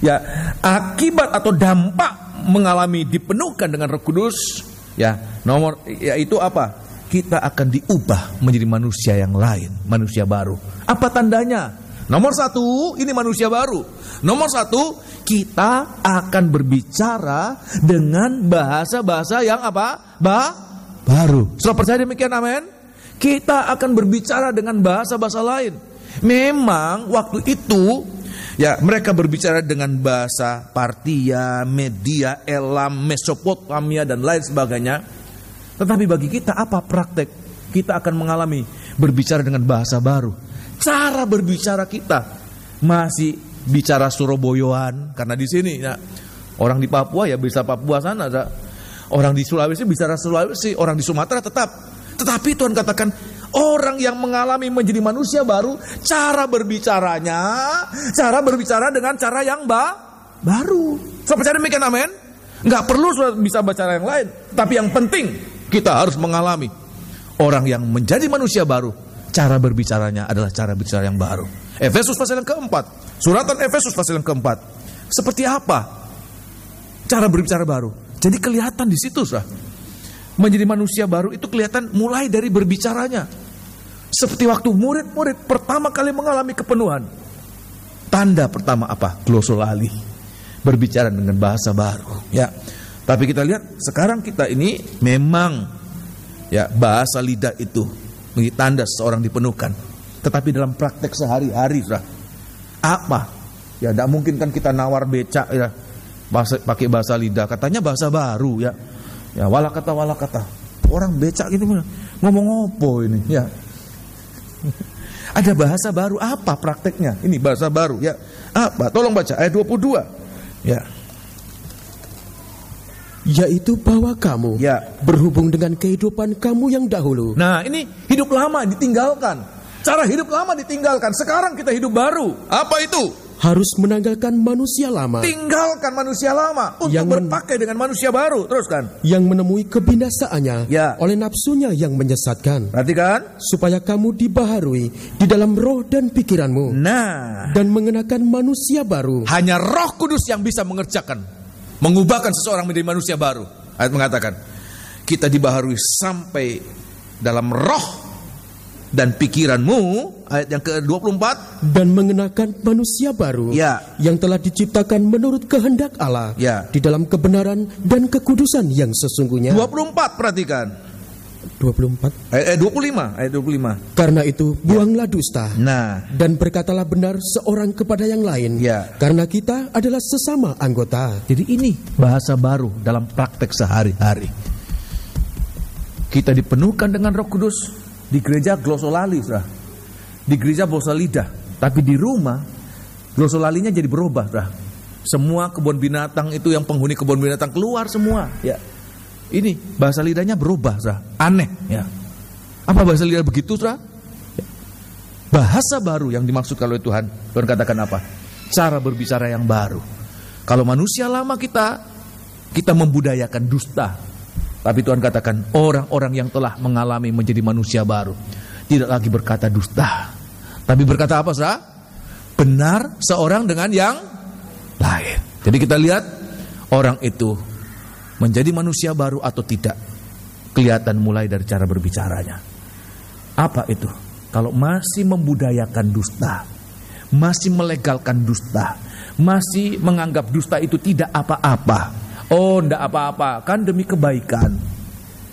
ya, akibat atau dampak mengalami dipenuhkan dengan Roh Kudus, ya, yaitu apa? Kita akan diubah menjadi manusia yang lain, manusia baru. Apa tandanya? Nomor satu, ini manusia baru. Nomor satu, kita akan berbicara dengan bahasa-bahasa yang apa? Baru. Sudah percaya demikian, amin? Kita akan berbicara dengan bahasa-bahasa lain. Memang waktu itu, ya, mereka berbicara dengan bahasa Partia, Media, Elam, Mesopotamia, dan lain sebagainya. Tetapi bagi kita apa praktek? Kita akan mengalami berbicara dengan bahasa baru. Cara berbicara kita masih bicara Surabayaan, karena di sini, ya, orang di Papua ya bisa Papua sana, ya. Orang di Sulawesi bicara Sulawesi, orang di Sumatera tetap. Tetapi Tuhan katakan, orang yang mengalami menjadi manusia baru, cara berbicaranya, cara berbicara dengan cara yang baru. So, percaya demikian, amin? Nggak perlu bisa bicara yang lain, tapi yang penting kita harus mengalami orang yang menjadi manusia baru. Cara berbicaranya adalah cara bicara yang baru. Efesus pasal yang keempat, suratan Efesus pasal yang keempat. Seperti apa cara berbicara baru? Jadi kelihatan di situ, menjadi manusia baru itu kelihatan mulai dari berbicaranya. Seperti waktu murid-murid pertama kali mengalami kepenuhan. Tanda pertama apa? Glosolali. Berbicara dengan bahasa baru, ya. Tapi kita lihat sekarang kita ini memang, ya, bahasa lidah itu menjadi tanda seseorang dipenuhkan. Tetapi dalam praktek sehari-hari, apa? Ya, tidak mungkin kan kita nawar becak, ya, pakai bahasa lidah. Katanya bahasa baru, ya. Ya, wala kata. Orang becak gitu ngomong opo ini, ya. Ada bahasa baru, apa prakteknya? Ini bahasa baru, ya. Apa? Tolong baca ayat 22. Ya. Yaitu bahwa kamu berhubung dengan kehidupan kamu yang dahulu. Nah, ini hidup lama ditinggalkan. Cara hidup lama ditinggalkan. Sekarang kita hidup baru. Apa itu? Harus menanggalkan manusia lama. Tinggalkan manusia lama untuk berpakai dengan manusia baru. Teruskan. Yang menemui kebinasaannya oleh nafsunya yang menyesatkan. Perhatikan. Supaya kamu dibaharui di dalam roh dan pikiranmu. Nah. Dan mengenakan manusia baru. Hanya Roh Kudus yang bisa mengerjakan, mengubahkan seseorang menjadi manusia baru. Ayat mengatakan, kita dibaharui sampai dalam roh dan pikiranmu. Ayat yang ke-24. Dan mengenakan manusia baru, yang telah diciptakan menurut kehendak Allah, di dalam kebenaran dan kekudusan yang sesungguhnya. 24, perhatikan. 24. Ayat 25. Karena itu buanglah dusta. Nah, dan berkatalah benar seorang kepada yang lain. Karena kita adalah sesama anggota. Jadi ini bahasa baru dalam praktek sehari-hari. Kita dipenuhkan dengan Roh Kudus di gereja glosolali, di gereja bahasa lidah. Tapi di rumah glosolalinya jadi berubah, Semua kebun binatang itu, yang penghuni kebun binatang keluar semua, ya. Ini bahasa lidahnya berubah, aneh, ya. Apa bahasa lidah begitu, Ya. Bahasa baru yang dimaksudkan oleh Tuhan. Tuhan katakan apa? Cara berbicara yang baru. Kalau manusia lama kita membudayakan dusta. Tapi Tuhan katakan orang-orang yang telah mengalami menjadi manusia baru. tidak lagi berkata dusta, tapi berkata apa, saudara? Benar seorang dengan yang lain. Jadi kita lihat orang itu menjadi manusia baru atau tidak, kelihatan mulai dari cara berbicaranya. Apa itu? Kalau masih membudayakan dusta, masih melegalkan dusta, masih menganggap dusta itu tidak apa-apa. Oh, tidak apa-apa, kan demi kebaikan.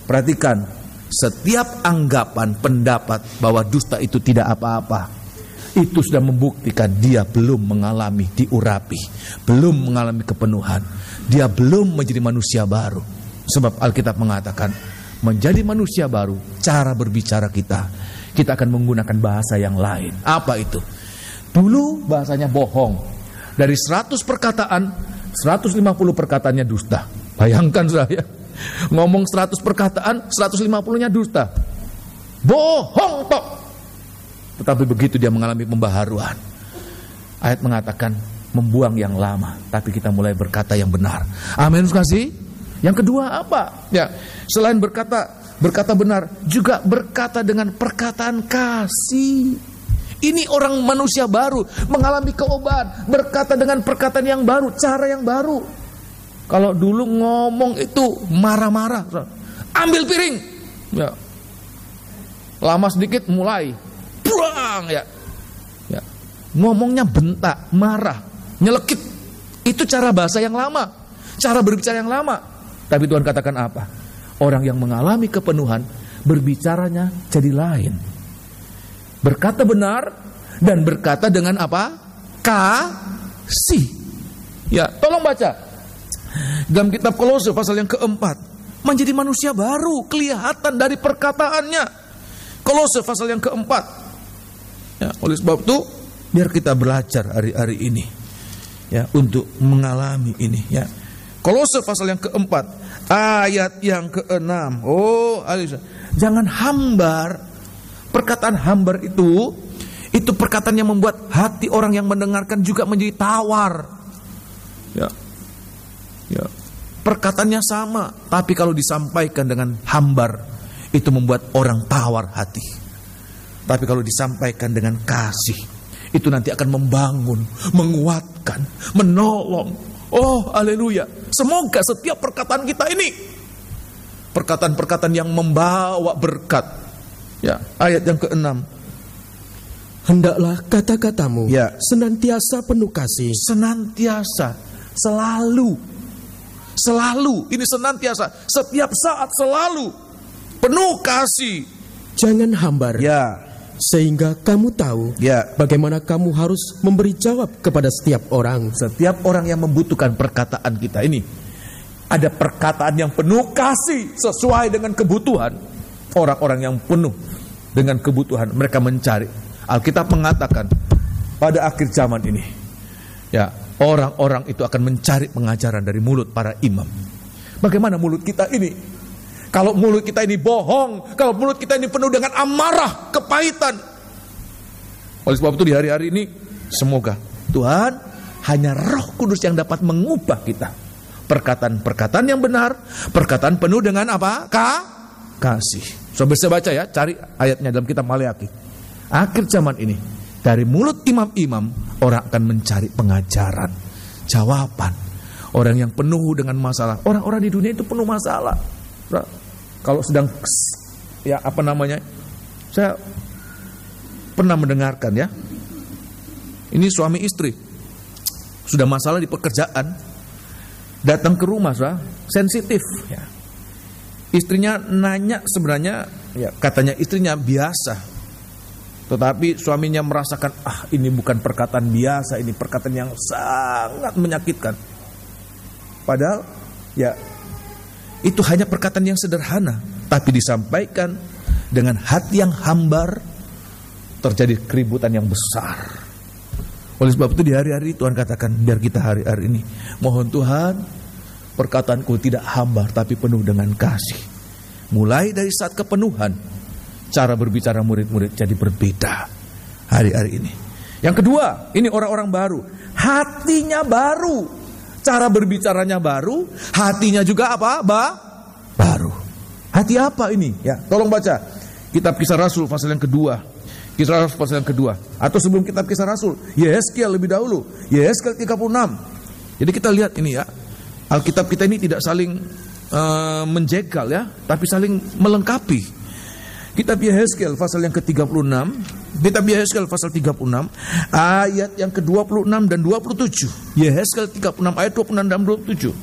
Perhatikan, setiap anggapan, pendapat bahwa dusta itu tidak apa-apa, itu sudah membuktikan dia belum mengalami diurapi, belum mengalami kepenuhan. Dia belum menjadi manusia baru. Sebab Alkitab mengatakan, menjadi manusia baru, cara berbicara kita akan menggunakan bahasa yang lain. Apa itu? Dulu bahasanya bohong. Dari 100 perkataan, 150 perkataannya dusta. Bayangkan saya, ngomong 100 perkataan, 150-nya dusta. Bohong tok. Tetapi begitu dia mengalami pembaharuan, ayat mengatakan membuang yang lama, tapi kita mulai berkata yang benar. Amin, kasih. Yang kedua apa? Ya, selain berkata benar, juga berkata dengan perkataan kasih. Ini orang manusia baru, mengalami keubatan, berkata dengan perkataan yang baru, cara yang baru. Kalau dulu ngomong itu marah-marah, ambil piring, ya. Lama sedikit mulai buang, ya. Ngomongnya bentak, marah, nyelekit. Itu cara bahasa yang lama, cara berbicara yang lama. Tapi Tuhan katakan apa? Orang yang mengalami kepenuhan, berbicaranya jadi lain. Berkata benar dan berkata dengan apa? Kasih. Ya, tolong baca dalam kitab Kolose pasal yang keempat. Menjadi manusia baru kelihatan dari perkataannya. Kolose pasal yang keempat. Ya, oleh sebab itu biar kita belajar hari-hari ini, ya, untuk mengalami ini, ya. Kolose pasal yang keempat, ayat yang ke-6. Oh, jangan hambar. Perkataan hambar itu perkataan yang membuat hati orang yang mendengarkan juga menjadi tawar. Ya. Perkataannya sama, tapi kalau disampaikan dengan hambar, itu membuat orang tawar hati. Tapi kalau disampaikan dengan kasih, itu nanti akan membangun, menguatkan, menolong. Oh, haleluya. Semoga setiap perkataan kita ini perkataan-perkataan yang membawa berkat. Ya, ayat yang ke-6. Hendaklah kata-katamu, ya, senantiasa penuh kasih. Senantiasa, selalu. Ini senantiasa, setiap saat, selalu penuh kasih. Jangan hambar. Ya. Sehingga kamu tahu, ya, bagaimana kamu harus memberi jawab kepada setiap orang. Setiap orang yang membutuhkan perkataan kita ini, ada perkataan yang penuh kasih sesuai dengan kebutuhan. Orang-orang yang penuh dengan kebutuhan, mereka mencari. Alkitab mengatakan pada akhir zaman ini, ya, orang-orang itu akan mencari pengajaran dari mulut para imam. Bagaimana mulut kita ini? Kalau mulut kita ini bohong, kalau mulut kita ini penuh dengan amarah, kepahitan. Oleh sebab itu di hari-hari ini, semoga Tuhan, hanya Roh Kudus yang dapat mengubah kita. Perkataan-perkataan yang benar, perkataan penuh dengan apa? Kasih. So, bisa baca ya, cari ayatnya dalam kitab Maleakhi. Akhir zaman ini, dari mulut imam-imam, orang akan mencari pengajaran, jawaban. Orang yang penuh dengan masalah. Orang-orang di dunia itu penuh masalah. Kalau sedang, ya, apa namanya, saya pernah mendengarkan, ya, ini suami istri sudah masalah di pekerjaan, datang ke rumah, sensitif, ya. Istrinya nanya, sebenarnya, ya, katanya istrinya biasa, tetapi suaminya merasakan, ini bukan perkataan biasa, ini perkataan yang sangat menyakitkan. Padahal, ya, itu hanya perkataan yang sederhana, tapi disampaikan dengan hati yang hambar, terjadi keributan yang besar. Oleh sebab itu di hari-hari Tuhan katakan, biar kita hari-hari ini, mohon Tuhan, perkataanku tidak hambar tapi penuh dengan kasih. Mulai dari saat kepenuhan, cara berbicara murid-murid jadi berbeda hari-hari ini. Yang kedua, ini orang-orang baru, hatinya baru, cara berbicaranya baru, hatinya juga apa? Baru. Hati apa ini? Ya, tolong baca kitab Kisah Rasul pasal yang kedua. Kisah Rasul pasal yang kedua. Atau sebelum kitab Kisah Rasul, Yehezkiel lebih dahulu. Yehezkiel 36. Jadi kita lihat ini ya, Alkitab kita ini tidak saling menjegal ya, tapi saling melengkapi. Kitab Yehezkiel pasal yang ke-36, kitab Yehezkiel pasal 36, ayat yang ke-26 dan 27. Yehezkiel 36 ayat 26 dan 27.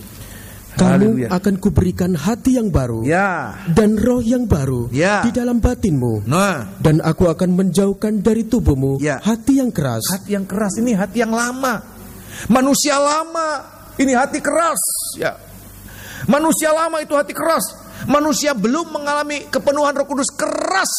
Kamu akan kuberikan hati yang baru dan roh yang baru di dalam batinmu. Dan aku akan menjauhkan dari tubuhmu hati yang keras. Hati yang keras ini hati yang lama. Manusia lama ini hati keras ya. Manusia lama itu hati keras. Manusia belum mengalami kepenuhan Roh Kudus keras.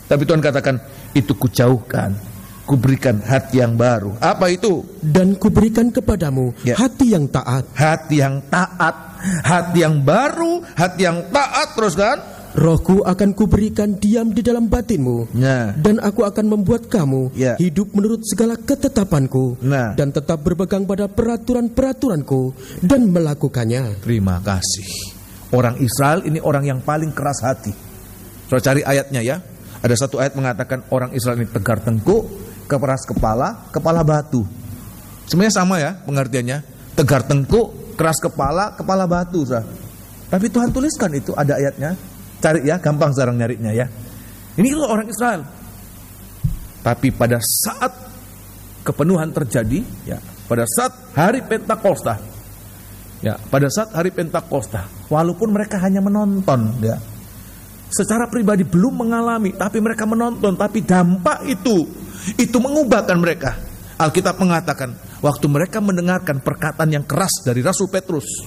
Tapi Tuhan katakan, itu kujauhkan, kuberikan hati yang baru. Apa itu? Dan kuberikan kepadamu hati yang taat. Hati yang taat, hati yang baru, hati yang taat. Terus kan? Rohku akan kuberikan diam di dalam batinmu, dan aku akan membuat kamu hidup menurut segala ketetapanku, dan tetap berpegang pada peraturan-peraturanku dan melakukannya. Terima kasih. Orang Israel ini orang yang paling keras hati. So cari ayatnya ya. Ada satu ayat mengatakan orang Israel ini tegar tengkuk, keras kepala, kepala batu. Sebenarnya sama ya pengertiannya. Tegar tengkuk, keras kepala, kepala batu. Tapi Tuhan tuliskan itu, ada ayatnya. Cari ya, gampang sekarang nyarinya ya. Ini loh orang Israel. Tapi pada saat kepenuhan terjadi, ya, pada saat hari Pentakosta, ya, pada saat hari Pentakosta, walaupun mereka hanya menonton, ya, secara pribadi belum mengalami, tapi mereka menonton, tapi dampak itu mengubahkan mereka. Alkitab mengatakan, waktu mereka mendengarkan perkataan yang keras dari Rasul Petrus,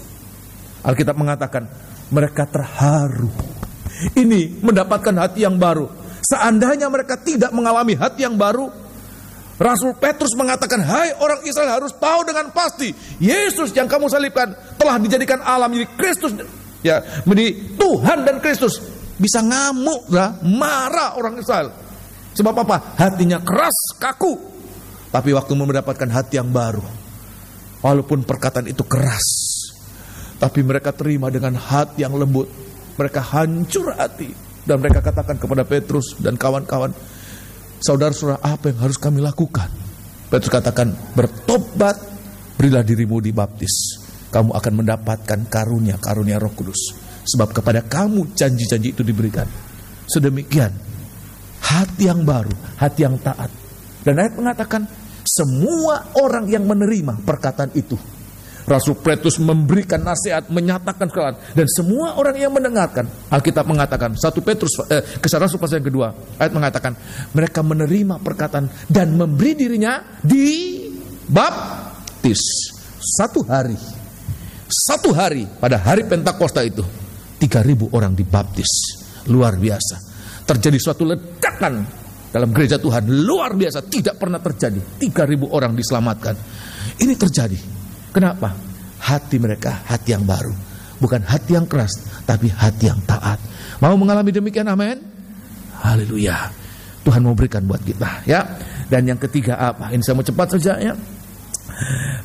Alkitab mengatakan mereka terharu. Ini mendapatkan hati yang baru. Seandainya mereka tidak mengalami hati yang baru, Rasul Petrus mengatakan, hai orang Israel, harus tahu dengan pasti Yesus yang kamu salibkan telah dijadikan Allah menjadi Kristus, ya, menjadi Tuhan dan Kristus. Bisa ngamuk lah, marah orang Israel. Sebab apa? Hatinya keras, kaku. Tapi waktu mendapatkan hati yang baru, walaupun perkataan itu keras, tapi mereka terima dengan hati yang lembut. Mereka hancur hati. Dan mereka katakan kepada Petrus dan kawan-kawan, saudara-saudara, apa yang harus kami lakukan? Petrus katakan, bertobat, berilah dirimu dibaptis. Kamu akan mendapatkan karunia Roh Kudus. Sebab kepada kamu janji-janji itu diberikan. Sedemikian, hati yang baru, hati yang taat. Dan ayat mengatakan, semua orang yang menerima perkataan itu, Rasul Petrus memberikan nasihat, menyatakan kesalahan, dan semua orang yang mendengarkan, Alkitab mengatakan, 1 Petrus Kisah Rasul pasal yang kedua, ayat mengatakan, mereka menerima perkataan dan memberi dirinya dibaptis. Satu hari pada hari Pentakosta itu 3.000 orang dibaptis. Luar biasa. Terjadi suatu ledakan dalam gereja Tuhan, luar biasa, tidak pernah terjadi. 3.000 orang diselamatkan. Ini terjadi. Kenapa? Hati mereka hati yang baru, bukan hati yang keras, tapi hati yang taat. Mau mengalami demikian? Amin. Haleluya. Tuhan mau berikan buat kita, ya. Dan yang ketiga apa? Ini saya mau cepat saja ya.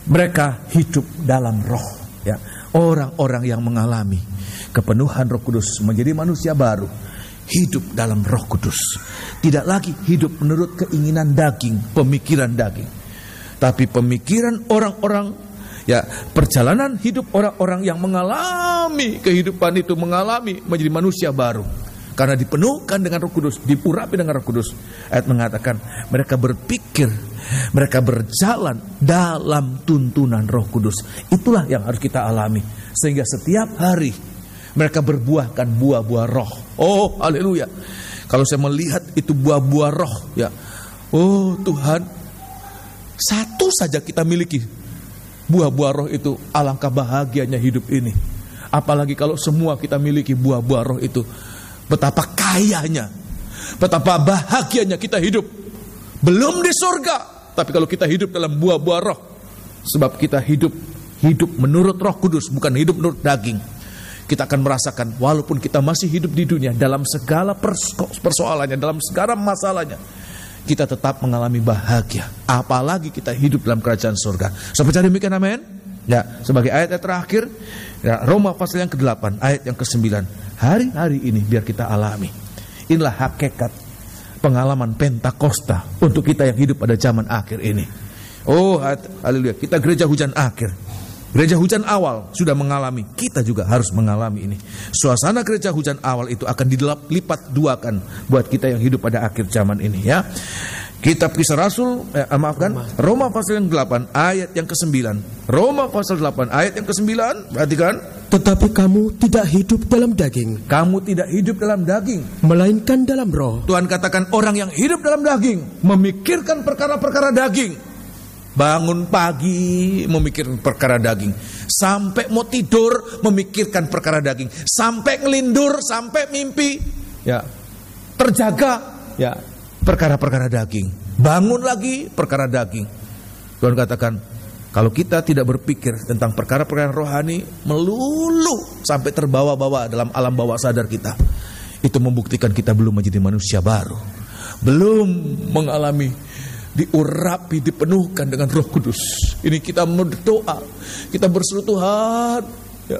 Mereka hidup dalam roh, ya. Orang-orang yang mengalami kepenuhan Roh Kudus menjadi manusia baru, hidup dalam Roh Kudus. Tidak lagi hidup menurut keinginan daging, pemikiran daging, tapi pemikiran orang-orang, ya, perjalanan hidup orang-orang yang mengalami kehidupan itu, mengalami menjadi manusia baru. Karena dipenuhkan dengan Roh Kudus, diurapi dengan Roh Kudus. Ayat mengatakan mereka berpikir, mereka berjalan dalam tuntunan Roh Kudus. Itulah yang harus kita alami. Sehingga setiap hari mereka berbuahkan buah-buah roh. Oh, haleluya. Kalau saya melihat itu buah-buah roh, ya, oh Tuhan, satu saja kita miliki buah-buah roh itu, alangkah bahagianya hidup ini. Apalagi kalau semua kita miliki buah-buah roh itu, betapa kayanya, betapa bahagianya kita hidup. Belum di surga, tapi kalau kita hidup dalam buah-buah roh. Sebab kita hidup menurut Roh Kudus, bukan hidup menurut daging. Kita akan merasakan walaupun kita masih hidup di dunia, dalam segala persoalannya, dalam segala masalahnya, kita tetap mengalami bahagia. Apalagi kita hidup dalam kerajaan surga. Seperti demikian, amin. Ya, sebagai ayat terakhir, ya, Roma pasal yang ke-8 ayat yang ke-9. Hari-hari ini biar kita alami. Inilah hakikat pengalaman Pentakosta untuk kita yang hidup pada zaman akhir ini. Oh, haleluya. Kita gereja hujan akhir. Gereja hujan awal sudah mengalami, kita juga harus mengalami ini. Suasana gereja hujan awal itu akan dilipat duakan buat kita yang hidup pada akhir zaman ini ya. Kitab Kisah Rasul, Roma pasal yang 8 ayat yang ke-9. Roma pasal 8 ayat yang ke-9, perhatikan. Tetapi kamu tidak hidup dalam daging. Kamu tidak hidup dalam daging, melainkan dalam roh. Tuhan katakan orang yang hidup dalam daging memikirkan perkara-perkara daging. Bangun pagi memikirkan perkara daging, sampai mau tidur memikirkan perkara daging, sampai ngelindur, sampai mimpi ya terjaga ya perkara-perkara daging. Bangun lagi perkara daging. Tuhan katakan kalau kita tidak berpikir tentang perkara-perkara rohani melulu sampai terbawa-bawa dalam alam bawah sadar kita, itu membuktikan kita belum menjadi manusia baru, belum mengalami diurapi, dipenuhkan dengan Roh Kudus. Ini kita berdoa, kita berseru, Tuhan ya,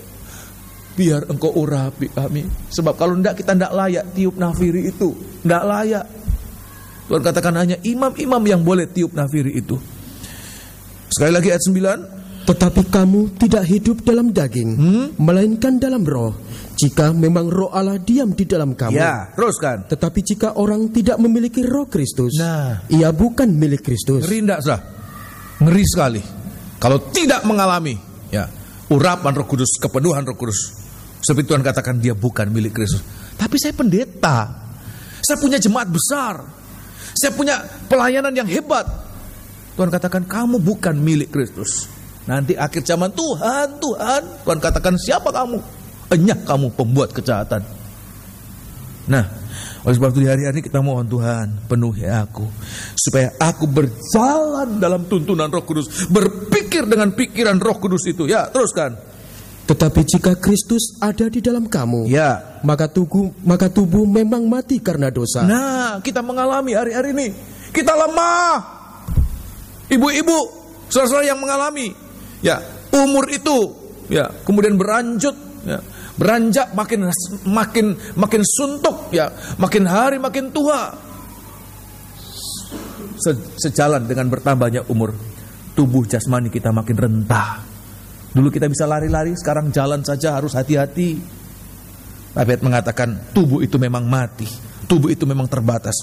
biar Engkau urapi kami. Sebab kalau tidak, kita tidak layak tiup nafiri itu, tidak layak. Tuhan katakan hanya imam-imam yang boleh tiup nafiri itu. Sekali lagi ayat 9. Tetapi kamu tidak hidup dalam daging, melainkan dalam roh. Jika memang roh Allah diam di dalam kamu. Ya, teruskan. Tetapi jika orang tidak memiliki roh Kristus, ia bukan milik Kristus. Ngeri enggak, saudara? Ngeri sekali. Kalau tidak mengalami ya urapan Roh Kudus, kepenuhan Roh Kudus. Seperti Tuhan katakan dia bukan milik Kristus. Tapi saya pendeta. Saya punya jemaat besar. Saya punya pelayanan yang hebat. Tuhan katakan kamu bukan milik Kristus. Nanti akhir zaman Tuhan katakan siapa kamu? Enyah kamu pembuat kejahatan. Nah, oleh sebab itu di hari-hari kita mohon Tuhan penuhi aku, supaya aku berjalan dalam tuntunan Roh Kudus, berpikir dengan pikiran Roh Kudus itu. Ya, teruskan. Tetapi jika Kristus ada di dalam kamu, ya, maka tubuh memang mati karena dosa. Nah, kita mengalami hari-hari ini, kita lemah. Ibu-ibu, saudara-saudara yang mengalami ya umur itu ya kemudian beranjak makin suntuk ya, makin hari makin tua. Sejalan dengan bertambahnya umur, tubuh jasmani kita makin rentah. Dulu kita bisa lari-lari, sekarang jalan saja harus hati-hati. Ayat mengatakan tubuh itu memang mati, tubuh itu memang terbatas,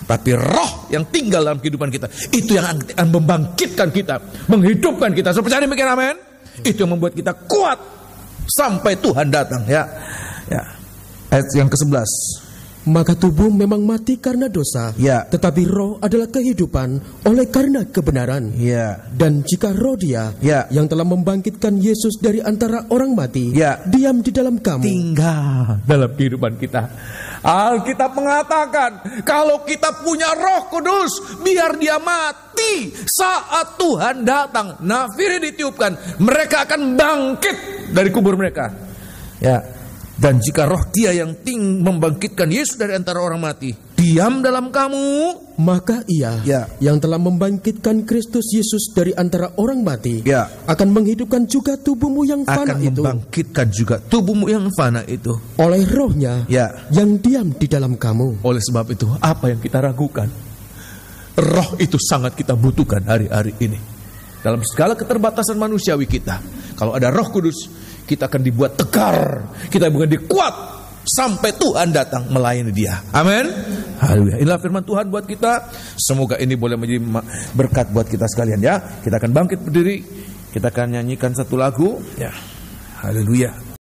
tapi roh yang tinggal dalam kehidupan kita, itu yang akan membangkitkan kita, menghidupkan kita. Percaya demikian, amin? Itu yang membuat kita kuat sampai Tuhan datang. Ya. Ayat yang ke-11. Maka tubuh memang mati karena dosa, ya, tetapi roh adalah kehidupan oleh karena kebenaran. Ya. Dan jika roh Dia yang telah membangkitkan Yesus dari antara orang mati diam di dalam kamu, tinggal dalam kehidupan kita. Alkitab mengatakan kalau kita punya Roh Kudus, biar dia mati, saat Tuhan datang, nafiri ditiupkan, mereka akan bangkit dari kubur mereka. Ya. Dan jika roh Dia yang membangkitkan Yesus dari antara orang mati diam dalam kamu, maka Ia yang telah membangkitkan Kristus Yesus dari antara orang mati akan menghidupkan juga tubuhmu yang fana itu. Akan membangkitkan juga tubuhmu yang fana itu oleh rohnya yang diam di dalam kamu. Oleh sebab itu, apa yang kita ragukan? Roh itu sangat kita butuhkan hari-hari ini. Dalam segala keterbatasan manusiawi kita, kalau ada Roh Kudus, kita akan dibuat tegar, kita akan dikuat sampai Tuhan datang melayani Dia. Amin. Haleluya. Inilah firman Tuhan buat kita. Semoga ini boleh menjadi berkat buat kita sekalian ya. Kita akan bangkit berdiri, kita akan nyanyikan satu lagu. Ya. Haleluya.